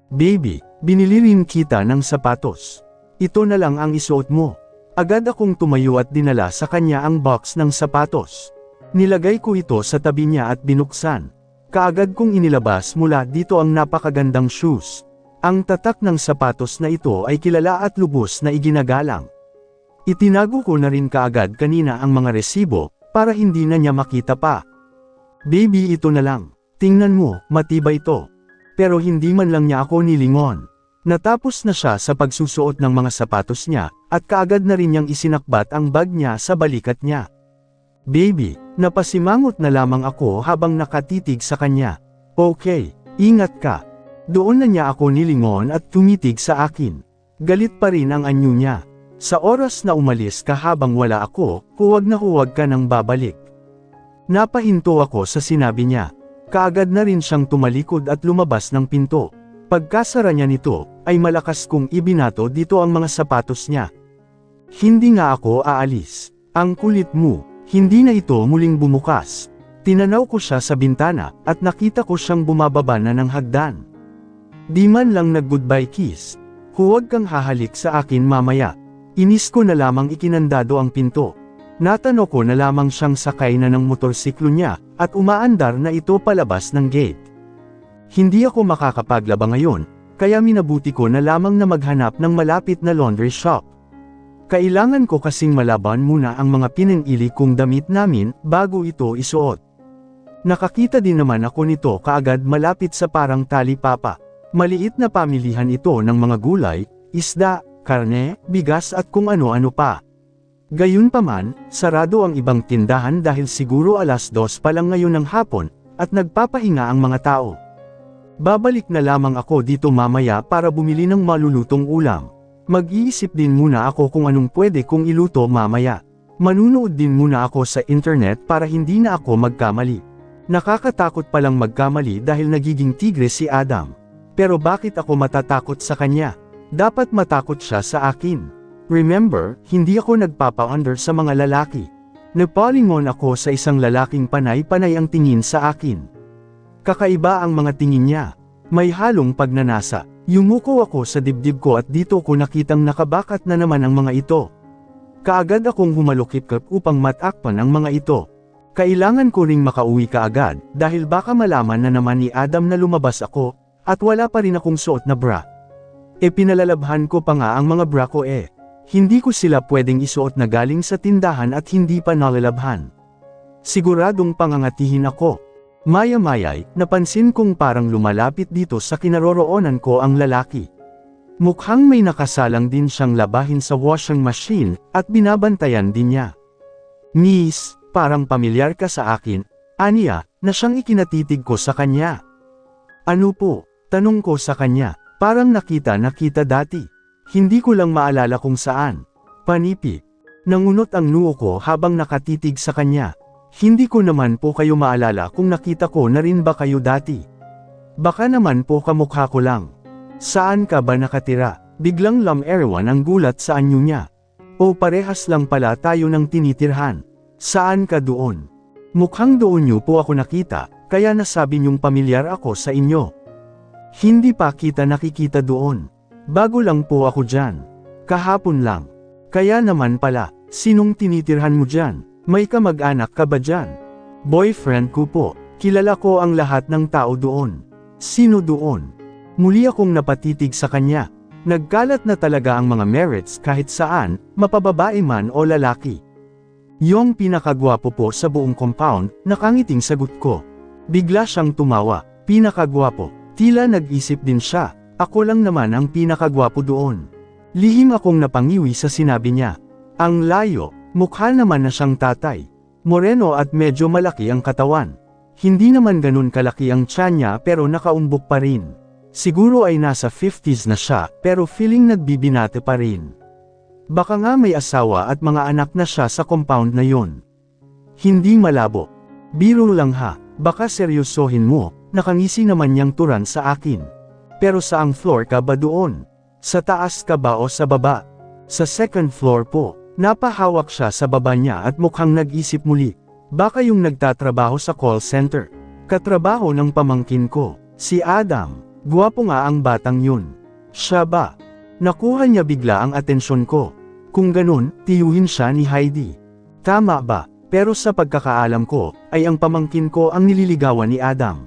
Baby, binili rin kita ng sapatos. Ito na lang ang isuot mo. Agad akong tumayo at dinala sa kanya ang box ng sapatos. Nilagay ko ito sa tabi niya at binuksan. Kaagad kong inilabas mula dito ang napakagandang shoes. Ang tatak ng sapatos na ito ay kilala at lubos na iginagalang. Itinago ko na rin kaagad kanina ang mga resibo, para hindi na niya makita pa. Baby, ito na lang. Tingnan mo, matibay ito. Pero hindi man lang niya ako nilingon. Natapos na siya sa pagsusuot ng mga sapatos niya, at kaagad na rin niyang isinakbat ang bag niya sa balikat niya. Baby, napasimangot na lamang ako habang nakatitig sa kanya. Okay, ingat ka. Doon na niya ako nilingon at tumitig sa akin. Galit pa rin ang anyo niya. Sa oras na umalis ka habang wala ako, huwag na huwag ka nang babalik. Napahinto ako sa sinabi niya. Kaagad na rin siyang tumalikod at lumabas ng pinto. Pagkasara niya nito, ay malakas kong ibinato dito ang mga sapatos niya. Hindi nga ako aalis. Ang kulit mo, hindi na ito muling bumukas. Tinanaw ko siya sa bintana, at nakita ko siyang bumababa na ng hagdan. Di man lang nag-goodbye kiss. Huwag kang hahalik sa akin mamaya. Inis ko na lamang ikinandado ang pinto. Natano ko na lamang siyang sakay na ng motorsiklo niya, at umaandar na ito palabas ng gate. Hindi ako makakapaglaba ngayon, kaya minabuti ko na lamang na maghanap ng malapit na laundry shop. Kailangan ko kasing malaban muna ang mga pinanili kong damit namin, bago ito isuot. Nakakita din naman ako nito kaagad malapit sa parang talipapa. Maliit na pamilihan ito ng mga gulay, isda, karne, bigas at kung ano-ano pa. Gayunpaman, sarado ang ibang tindahan dahil siguro 2:00 pa lang ngayon ng hapon, at nagpapahinga ang mga tao. Babalik na lamang ako dito mamaya para bumili ng malulutong ulam. Mag-iisip din muna ako kung anong pwede kong iluto mamaya. Manunood din muna ako sa internet para hindi na ako magkamali. Nakakatakot palang magkamali dahil nagiging tigre si Adam. Pero bakit ako matatakot sa kanya? Dapat matakot siya sa akin. Remember, hindi ako nagpapa-under sa mga lalaki. Napalingon ako sa isang lalaking panay-panay ang tingin sa akin. Kakaiba ang mga tingin niya. May halong pagnanasa. Yumuko ako sa dibdib ko at dito ko nakitang nakabakat na naman ang mga ito. Kaagad akong humalukip-kip upang matakpan ang mga ito. Kailangan ko ring makauwi kaagad, dahil baka malaman na naman ni Adam na lumabas ako, at wala pa rin akong suot na bra. Pinalalabhan ko pa nga ang mga bra ko Hindi ko sila pwedeng isuot na galing sa tindahan at hindi pa nalalabhan. Siguradong pangangatihin ako. Maya-maya'y, napansin kong parang lumalapit dito sa kinaroroonan ko ang lalaki. Mukhang may nakasalang din siyang labahin sa washing machine, at binabantayan din niya. Miss, parang pamilyar ka sa akin, aniya, na siyang ikinatitig ko sa kanya. Ano po? Tanong ko sa kanya, parang nakita dati. Hindi ko lang maalala kung saan. Panipi. Nangunot ang noo ko habang nakatitig sa kanya. Hindi ko naman po kayo maalala kung nakita ko na rin ba kayo dati. Baka naman po kamukha ko lang. Saan ka ba nakatira? Biglang lamerawan ang gulat sa anyo niya. O parehas lang pala tayo ng tinitirhan. Saan ka doon? Mukhang doon niyo po ako nakita, kaya nasabi niyong pamilyar ako sa inyo. Hindi pa kita nakikita doon. Bago lang po ako dyan. Kahapon lang. Kaya naman pala, sinong tinitirhan mo dyan? May kamag-anak ka ba dyan? Boyfriend ko po. Kilala ko ang lahat ng tao doon. Sino doon? Muli akong napatitig sa kanya. Nagkalat na talaga ang mga merits kahit saan, mapababae man o lalaki. Yung pinakagwapo po sa buong compound, nakangiting sagot ko. Bigla siyang tumawa. Pinakagwapo. Tila nag-isip din siya. Ako lang naman ang pinakagwapo doon. Lihim akong napangiwi sa sinabi niya. Ang layo, mukha naman na siyang tatay. Moreno at medyo malaki ang katawan. Hindi naman ganun kalaki ang tiyan niya pero nakaumbok pa rin. Siguro ay nasa 50s na siya, pero feeling nagbibinate pa rin. Baka nga may asawa at mga anak na siya sa compound na yon. Hindi malabo. Biro lang ha, baka seryosohin mo, nakangisi naman niyang turan sa akin. Pero saang floor ka ba doon? Sa taas ka ba o sa baba? Sa second floor po. Napahawak siya sa baba niya at mukhang nag-isip muli. Baka yung nagtatrabaho sa call center. Katrabaho ng pamangkin ko, si Adam. Guwapo nga ang batang yun. Siya ba? Nakuha niya bigla ang atensyon ko. Kung ganun, tiyuhin siya ni Heidi. Tama ba? Pero sa pagkakaalam ko, ay ang pamangkin ko ang nililigawan ni Adam.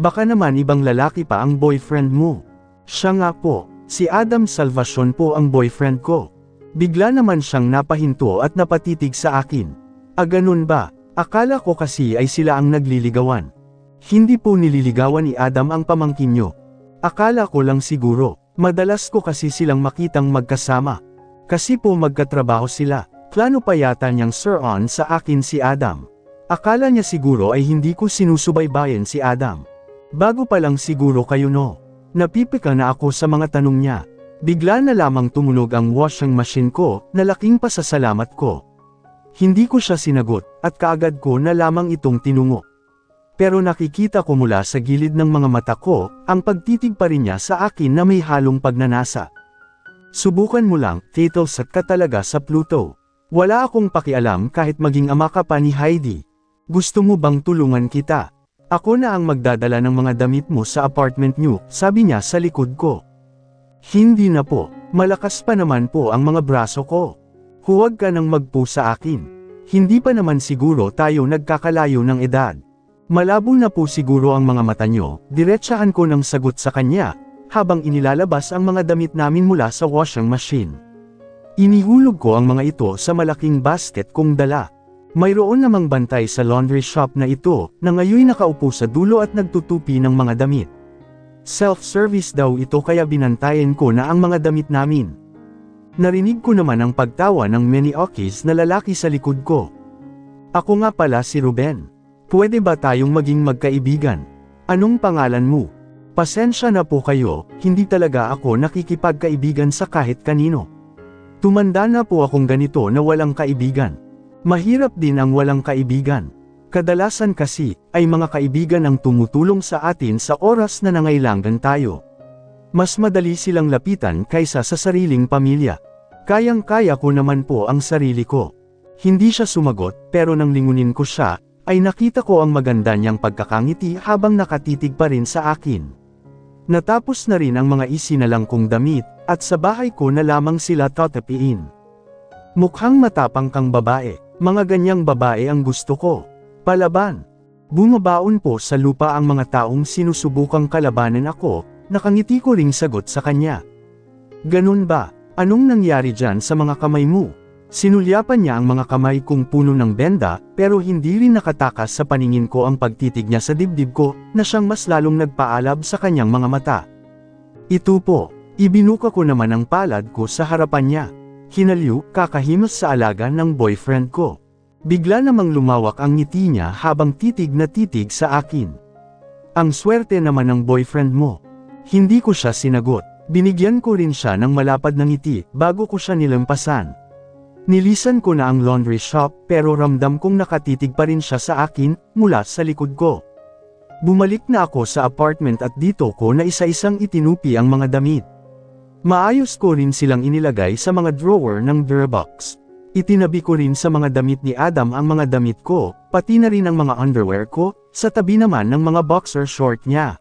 Baka naman ibang lalaki pa ang boyfriend mo. Siya nga po, si Adam Salvacion po ang boyfriend ko. Bigla naman siyang napahinto at napatitig sa akin. Ganun ba? Akala ko kasi ay sila ang nagliligawan. Hindi po nililigawan ni Adam ang pamangkin nyo. Akala ko lang siguro, madalas ko kasi silang makitang magkasama. Kasi po magkatrabaho sila, plano pa yata niyang sir-on sa akin si Adam. Akala niya siguro ay hindi ko sinusubaybayan si Adam. Bago pa lang siguro kayo no. Napipika na ako sa mga tanong niya. Bigla na lamang tumunog ang washing machine ko, na laking pasasalamat ko. Hindi ko siya sinagot, at kaagad ko na lamang itong tinungo. Pero nakikita ko mula sa gilid ng mga mata ko, ang pagtitig pa rin niya sa akin na may halong pagnanasa. Subukan mo lang, Tattlesat ka talaga sa Pluto. Wala akong pakialam kahit maging ama ka pa ni Heidi. Gusto mo bang tulungan kita? Ako na ang magdadala ng mga damit mo sa apartment niyo, sabi niya sa likod ko. Hindi na po, malakas pa naman po ang mga braso ko. Huwag ka nang magpo sa akin. Hindi pa naman siguro tayo nagkakalayo ng edad. Malabo na po siguro ang mga mata nyo, diretsahan ko ng sagot sa kanya, habang inilalabas ang mga damit namin mula sa washing machine. Inihulog ko ang mga ito sa malaking basket kong dala. Mayroon namang bantay sa laundry shop na ito, na ngayon nakaupo sa dulo at nagtutupi ng mga damit. Self-service daw ito kaya binantayan ko na ang mga damit namin. Narinig ko naman ang pagtawa ng Meniokis na lalaki sa likod ko. Ako nga pala si Ruben. Pwede ba tayong maging magkaibigan? Anong pangalan mo? Pasensya na po kayo, hindi talaga ako nakikipagkaibigan sa kahit kanino. Tumanda na po akong ganito na walang kaibigan. Mahirap din ang walang kaibigan. Kadalasan kasi, ay mga kaibigan ang tumutulong sa atin sa oras na nangailangan tayo. Mas madali silang lapitan kaysa sa sariling pamilya. Kayang-kaya ko naman po ang sarili ko. Hindi siya sumagot, pero nang lingunin ko siya, ay nakita ko ang maganda niyang pagkakangiti habang nakatitig pa rin sa akin. Natapos na rin ang mga isinalang kong damit, at sa bahay ko na lamang sila tatapiin. Mukhang matapang kang babae. Mga ganyang babae ang gusto ko. Palaban. Bumabaon po sa lupa ang mga taong sinusubukang kalabanan ako, nakangiti ko ring sagot sa kanya. Ganun ba? Anong nangyari dyan sa mga kamay mo? Sinulyapan niya ang mga kamay kong puno ng benda, pero hindi rin nakatakas sa paningin ko ang pagtitig niya sa dibdib ko, na siyang mas lalong nagpaalab sa kanyang mga mata. Ito po, ibinuka ko naman ang palad ko sa harapan niya. Hinaliw, kakahimas sa alaga ng boyfriend ko. Bigla namang lumawak ang ngiti niya habang titig na titig sa akin. Ang swerte naman ng boyfriend mo. Hindi ko siya sinagot. Binigyan ko rin siya ng malapad na ngiti bago ko siya nilampasan. Nilisan ko na ang laundry shop pero ramdam kong nakatitig pa rin siya sa akin mula sa likod ko. Bumalik na ako sa apartment at dito ko na isa-isang itinupi ang mga damit. Maayos ko rin silang inilagay sa mga drawer ng Durbox. Itinabi ko rin sa mga damit ni Adam ang mga damit ko, pati na rin ang mga underwear ko, sa tabi naman ng mga boxer short niya.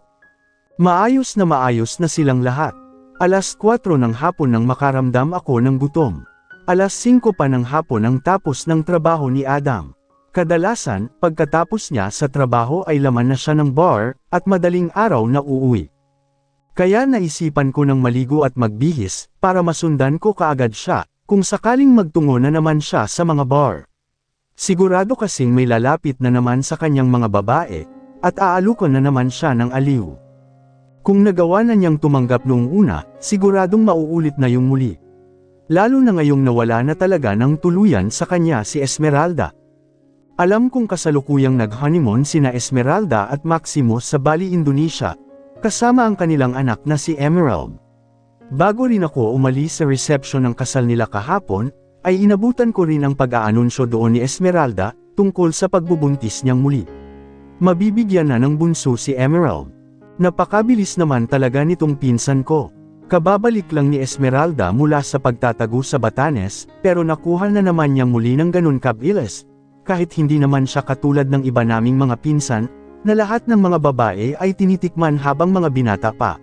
Maayos na silang lahat. Alas 4 ng hapon nang makaramdam ako ng gutom. Alas 5 pa ng hapon nang tapos ng trabaho ni Adam. Kadalasan, pagkatapos niya sa trabaho ay laman na siya ng bar, at madaling araw na uuwi. Kaya naisipan ko ng maligo at magbihis, para masundan ko kaagad siya, kung sakaling magtungo na naman siya sa mga bar. Sigurado kasing may lalapit na naman sa kanyang mga babae, at aalukan na naman siya ng aliw. Kung nagawa na niyang tumanggap noong una, siguradong mauulit na yung muli. Lalo na ngayong nawala na talaga ng tuluyan sa kanya si Esmeralda. Alam kong kasalukuyang nag-honeymoon sina Esmeralda at Maximo sa Bali, Indonesia, kasama ang kanilang anak na si Emerald. Bago rin ako umalis sa reception ng kasal nila kahapon, ay inabutan ko rin ang pag-aanunsyo doon ni Esmeralda, tungkol sa pagbubuntis niyang muli. Mabibigyan na ng bunso si Emerald. Napakabilis naman talaga nitong pinsan ko. Kababalik lang ni Esmeralda mula sa pagtatago sa Batanes, pero nakuha na naman niyang muli ng ganun kabilis. Kahit hindi naman siya katulad ng iba naming mga pinsan, na lahat ng mga babae ay tinitikman habang mga binata pa.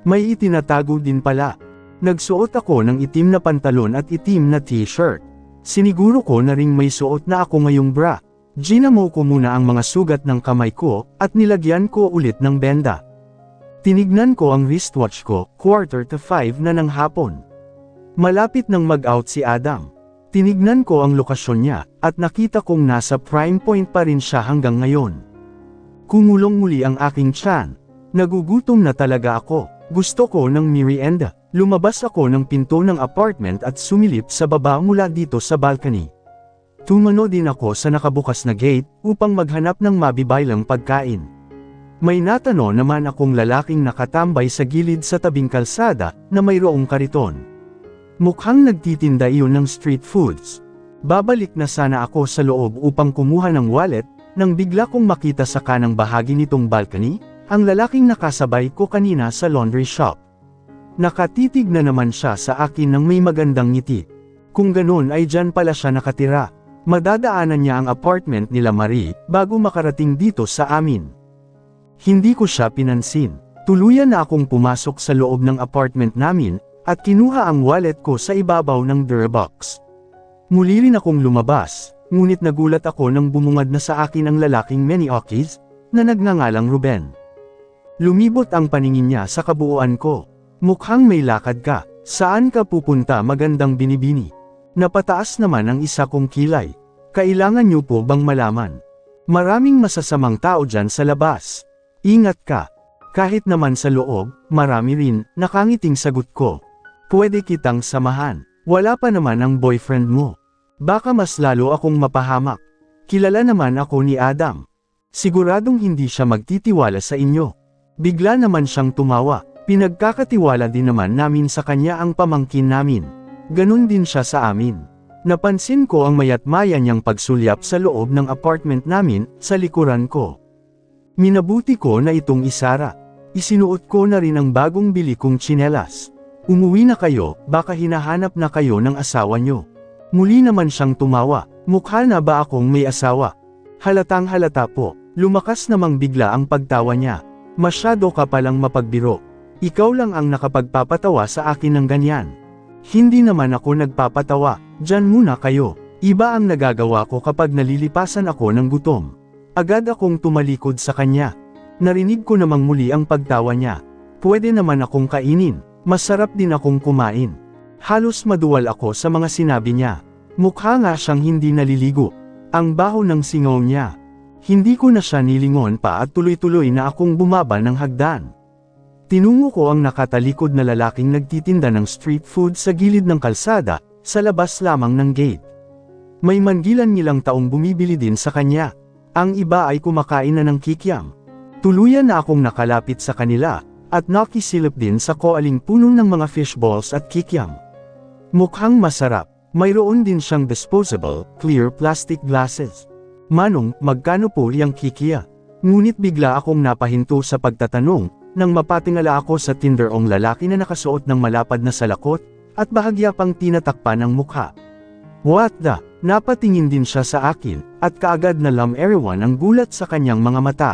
May itinatago din pala. Nagsuot ako ng itim na pantalon at itim na t-shirt. Siniguro ko na ring may suot na ako ngayong bra. Ginamo ko muna ang mga sugat ng kamay ko, at nilagyan ko ulit ng benda. Tinignan ko ang wristwatch ko, 4:45 na ng hapon. Malapit nang mag-out si Adam. Tinignan ko ang lokasyon niya, at nakita kong nasa prime point pa rin siya hanggang ngayon. Kumulong muli ang aking tiyan. Nagugutom na talaga ako. Gusto ko ng merienda. Lumabas ako ng pinto ng apartment at sumilip sa baba mula dito sa balcony. Tumano din ako sa nakabukas na gate, upang maghanap ng mabibaylang pagkain. May natano naman akong lalaking nakatambay sa gilid sa tabing kalsada, na mayroong kariton. Mukhang nagtitinda iyon ng street foods. Babalik na sana ako sa loob upang kumuha ng wallet, nang bigla kong makita sa kanang bahagi nitong balcony, ang lalaking nakasabay ko kanina sa laundry shop. Nakatitig na naman siya sa akin ng may magandang ngiti. Kung ganun ay dyan pala siya nakatira. Madadaanan niya ang apartment nila Marie, bago makarating dito sa amin. Hindi ko siya pinansin. Tuluyan na akong pumasok sa loob ng apartment namin, at kinuha ang wallet ko sa ibabaw ng Durbox. Muli rin akong lumabas, ngunit nagulat ako nang bumungad na sa akin ang lalaking Menioquis, na nagngangalang Ruben. Lumibot ang paningin niya sa kabuuan ko. Mukhang may lakad ka. Saan ka pupunta, magandang binibini? Napataas naman ang isa kong kilay. Kailangan niyo po bang malaman? Maraming masasamang tao dyan sa labas. Ingat ka. Kahit naman sa loob, marami rin, nakangiting sagot ko. Pwede kitang samahan. Wala pa naman ang boyfriend mo. Baka mas lalo akong mapahamak. Kilala naman ako ni Adam. Siguradong hindi siya magtitiwala sa inyo. Bigla naman siyang tumawa. Pinagkakatiwala din naman namin sa kanya ang pamangkin namin. Ganun din siya sa amin. Napansin ko ang mayat-maya niyang pagsulyap sa loob ng apartment namin, sa likuran ko. Minabuti ko na itong isara. Isinuot ko na rin ang bagong bili kong tsinelas. Umuwi na kayo, baka hinahanap na kayo ng asawa nyo. Muli naman siyang tumawa. Mukha na ba akong may asawa? Halatang halata po. Lumakas namang bigla ang pagtawa niya. Masyado ka palang mapagbiro. Ikaw lang ang nakapagpapatawa sa akin ng ganyan. Hindi naman ako nagpapatawa. Diyan muna kayo. Iba ang nagagawa ko kapag nalilipasan ako ng gutom. Agad akong tumalikod sa kanya. Narinig ko namang muli ang pagtawa niya. Pwede naman akong kainin. Masarap din akong kumain. Halos maduwal ako sa mga sinabi niya. Mukha nga siyang hindi naliligo. Ang baho ng singaw niya. Hindi ko na siya nilingon pa at tuloy-tuloy na akong bumaba ng hagdan. Tinungo ko ang nakatalikod na lalaking nagtitinda ng street food sa gilid ng kalsada, sa labas lamang ng gate. May manggilan-ngilang taong bumibili din sa kanya. Ang iba ay kumakain na ng kikiam. Tuluyan na akong nakalapit sa kanila, at nakisilip din sa koaling puno ng mga fishballs at kikiam. Mukhang masarap. Mayroon din siyang disposable, clear plastic glasses. Manong, magkano po yang kikia? Ngunit bigla akong napahinto sa pagtatanong, nang mapatingala ako sa tinderong lalaki na nakasuot ng malapad na salakot, at bahagya pang tinatakpan ng mukha. What the? Napatingin din siya sa akin, at kaagad na everyone ang gulat sa kanyang mga mata.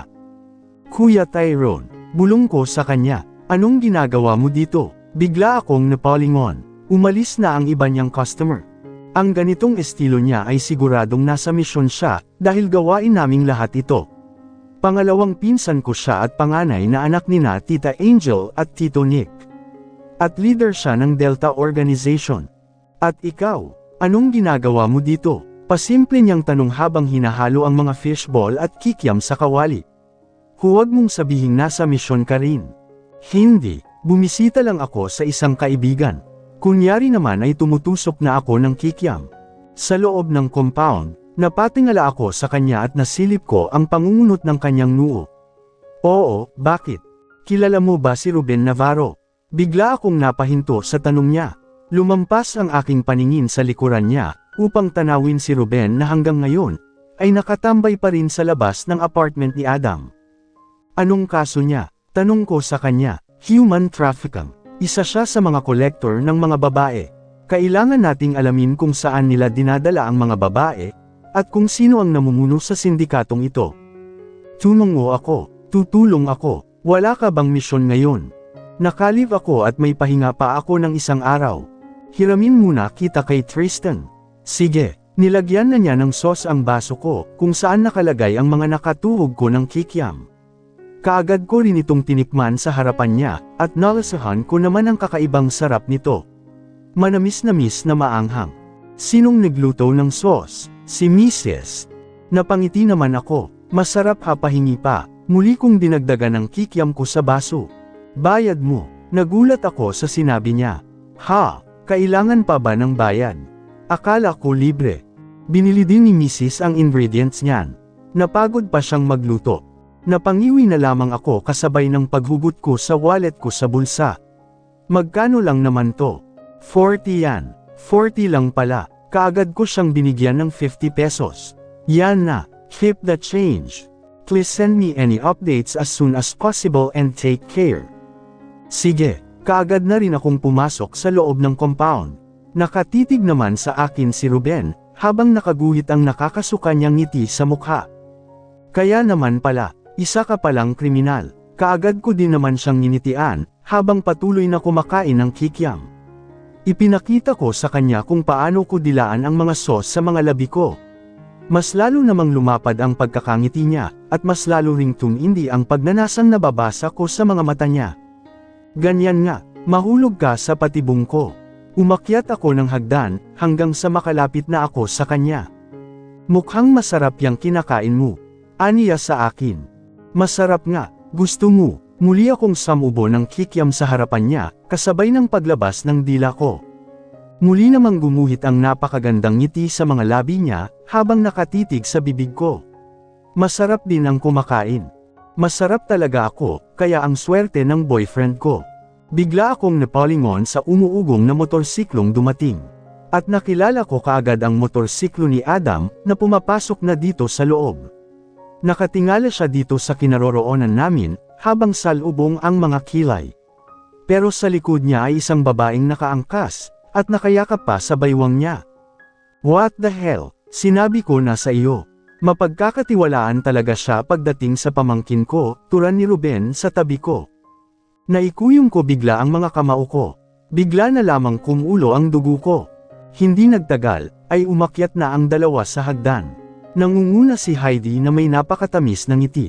Kuya Tyrone, bulong ko sa kanya, anong ginagawa mo dito? Bigla akong napalingon. Umalis na ang iba niyang customer. Ang ganitong estilo niya ay siguradong nasa misyon siya, dahil gawain naming lahat ito. Pangalawang pinsan ko siya at panganay na anak nina Tita Angel at Tito Nick. At leader siya ng Delta Organization. At ikaw, anong ginagawa mo dito? Pasimple niyang tanong habang hinahalo ang mga fishball at kikiam sa kawali. Huwag mong sabihing nasa misyon ka rin. Hindi, bumisita lang ako sa isang kaibigan. Kunyari naman ay tumutusok na ako ng kikiam. Sa loob ng compound, napatingala ako sa kanya at nasilip ko ang pangungunot ng kanyang noo. Oo, bakit? Kilala mo ba si Ruben Navarro? Bigla akong napahinto sa tanong niya. Lumampas ang aking paningin sa likuran niya, upang tanawin si Ruben na hanggang ngayon, ay nakatambay pa rin sa labas ng apartment ni Adam. Anong kaso niya? Tanong ko sa kanya. Human trafficking. Isa siya sa mga kolektor ng mga babae. Kailangan nating alamin kung saan nila dinadala ang mga babae, at kung sino ang namumuno sa sindikatong ito. Tunongo ako, tutulong ako, wala ka bang misyon ngayon? Nakalib ako at may pahinga pa ako ng isang araw. Hiramin muna kita kay Tristan. Sige, nilagyan na niya ng sauce ang baso ko, kung saan nakalagay ang mga nakatuhog ko ng kikiam. Kaagad ko rin itong tinikman sa harapan niya, at nalasahan ko naman ang kakaibang sarap nito. Manamis-namis na maanghang. Sinong nagluto ng sauce? Si Mrs. Napangiti naman ako, masarap hapahingi pa, muli kong dinagdagan ang kikiam ko sa baso. Bayad mo, nagulat ako sa sinabi niya. Ha, kailangan pa ba ng bayad? Akala ko libre. Binili din ni Mrs. ang ingredients niyan. Napagod pa siyang magluto. Napangiwi na lamang ako kasabay ng paghugot ko sa wallet ko sa bulsa. Magkano lang naman to? 40 yan. 40 lang pala. Kaagad ko siyang binigyan ng 50 pesos. Yan na. Keep the change. Please send me any updates as soon as possible and take care. Sige, kaagad na rin akong pumasok sa loob ng compound. Nakatitig naman sa akin si Ruben, habang nakaguhit ang nakakasuka niyang ngiti sa mukha. Kaya naman pala, isa ka palang kriminal. Kaagad ko din naman siyang ninitian, habang patuloy na kumakain ng kikiam. Ipinakita ko sa kanya kung paano ko dilaan ang mga sauce sa mga labi ko. Mas lalo namang lumapad ang pagkakangiti niya, at mas lalo ring tumindi ang pagnanasang nababasa ko sa mga mata niya. Ganyan nga, mahulog ka sa patibong ko. Umakyat ako ng hagdan, hanggang sa makalapit na ako sa kanya. Mukhang masarap yang kinakain mo. Aniya sa akin. Masarap nga, gusto mo. Muli akong samubo ng kikiam sa harapan niya, kasabay ng paglabas ng dila ko. Muli namang gumuhit ang napakagandang ngiti sa mga labi niya, habang nakatitig sa bibig ko. Masarap din ang kumakain. Masarap talaga ako, kaya ang swerte ng boyfriend ko. Bigla akong napalingon sa umuugong na motorsiklong dumating. At nakilala ko kaagad ang motorsiklo ni Adam na pumapasok na dito sa loob. Nakatingala siya dito sa kinaroroonan namin, habang salubong ang mga kilay. Pero sa likod niya ay isang babaeng nakaangkas, at nakayakap pa sa baywang niya. What the hell? Sinabi ko na sa iyo. Mapagkakatiwalaan talaga siya pagdating sa pamangkin ko, turan ni Ruben sa tabi ko. Naikuyong ko bigla ang mga kamao ko. Bigla na lamang kumulo ang dugo ko. Hindi nagtagal, ay umakyat na ang dalawa sa hagdan. Nangunguna si Heidi na may napakatamis ng ngiti.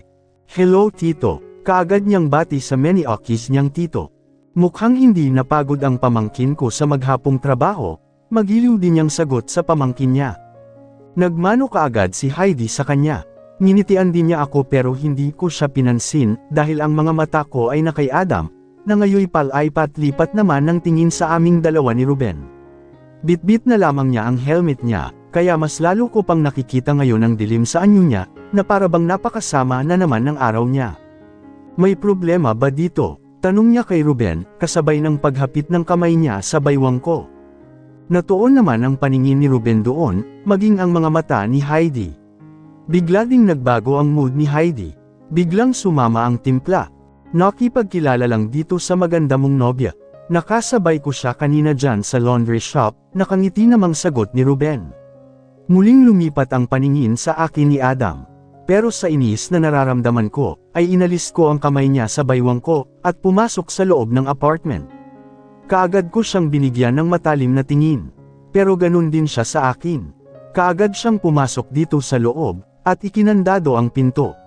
Hello tito, kaagad niyang bati sa many okis niyang tito. Mukhang hindi napagod ang pamangkin ko sa maghapong trabaho, magiliw din niyang sagot sa pamangkin niya. Nagmano kaagad si Heidi sa kanya. Nginitian din niya ako pero hindi ko siya pinansin dahil ang mga mata ko ay na kay Adam, na ngayoy palipat-lipat naman ng tingin sa aming dalawa ni Ruben. Bitbit na lamang niya ang helmet niya, kaya mas lalo ko pang nakikita ngayon ang dilim sa anyo niya, na parabang napakasama na naman ng araw niya. May problema ba dito? Tanong niya kay Ruben, kasabay ng paghapit ng kamay niya sa baywang ko. Natuon naman ang paningin ni Ruben doon, maging ang mga mata ni Heidi. Bigla ding nagbago ang mood ni Heidi. Biglang sumama ang timpla. Nakipagkilala lang dito sa maganda mong nobya. Nakasabay ko siya kanina dyan sa laundry shop, nakangiti namang sagot ni Ruben. Muling lumipat ang paningin sa akin ni Adam. Pero sa inis na nararamdaman ko, ay inalis ko ang kamay niya sa baywang ko, at pumasok sa loob ng apartment. Kaagad ko siyang binigyan ng matalim na tingin. Pero ganun din siya sa akin. Kaagad siyang pumasok dito sa loob, at ikinandado ang pinto.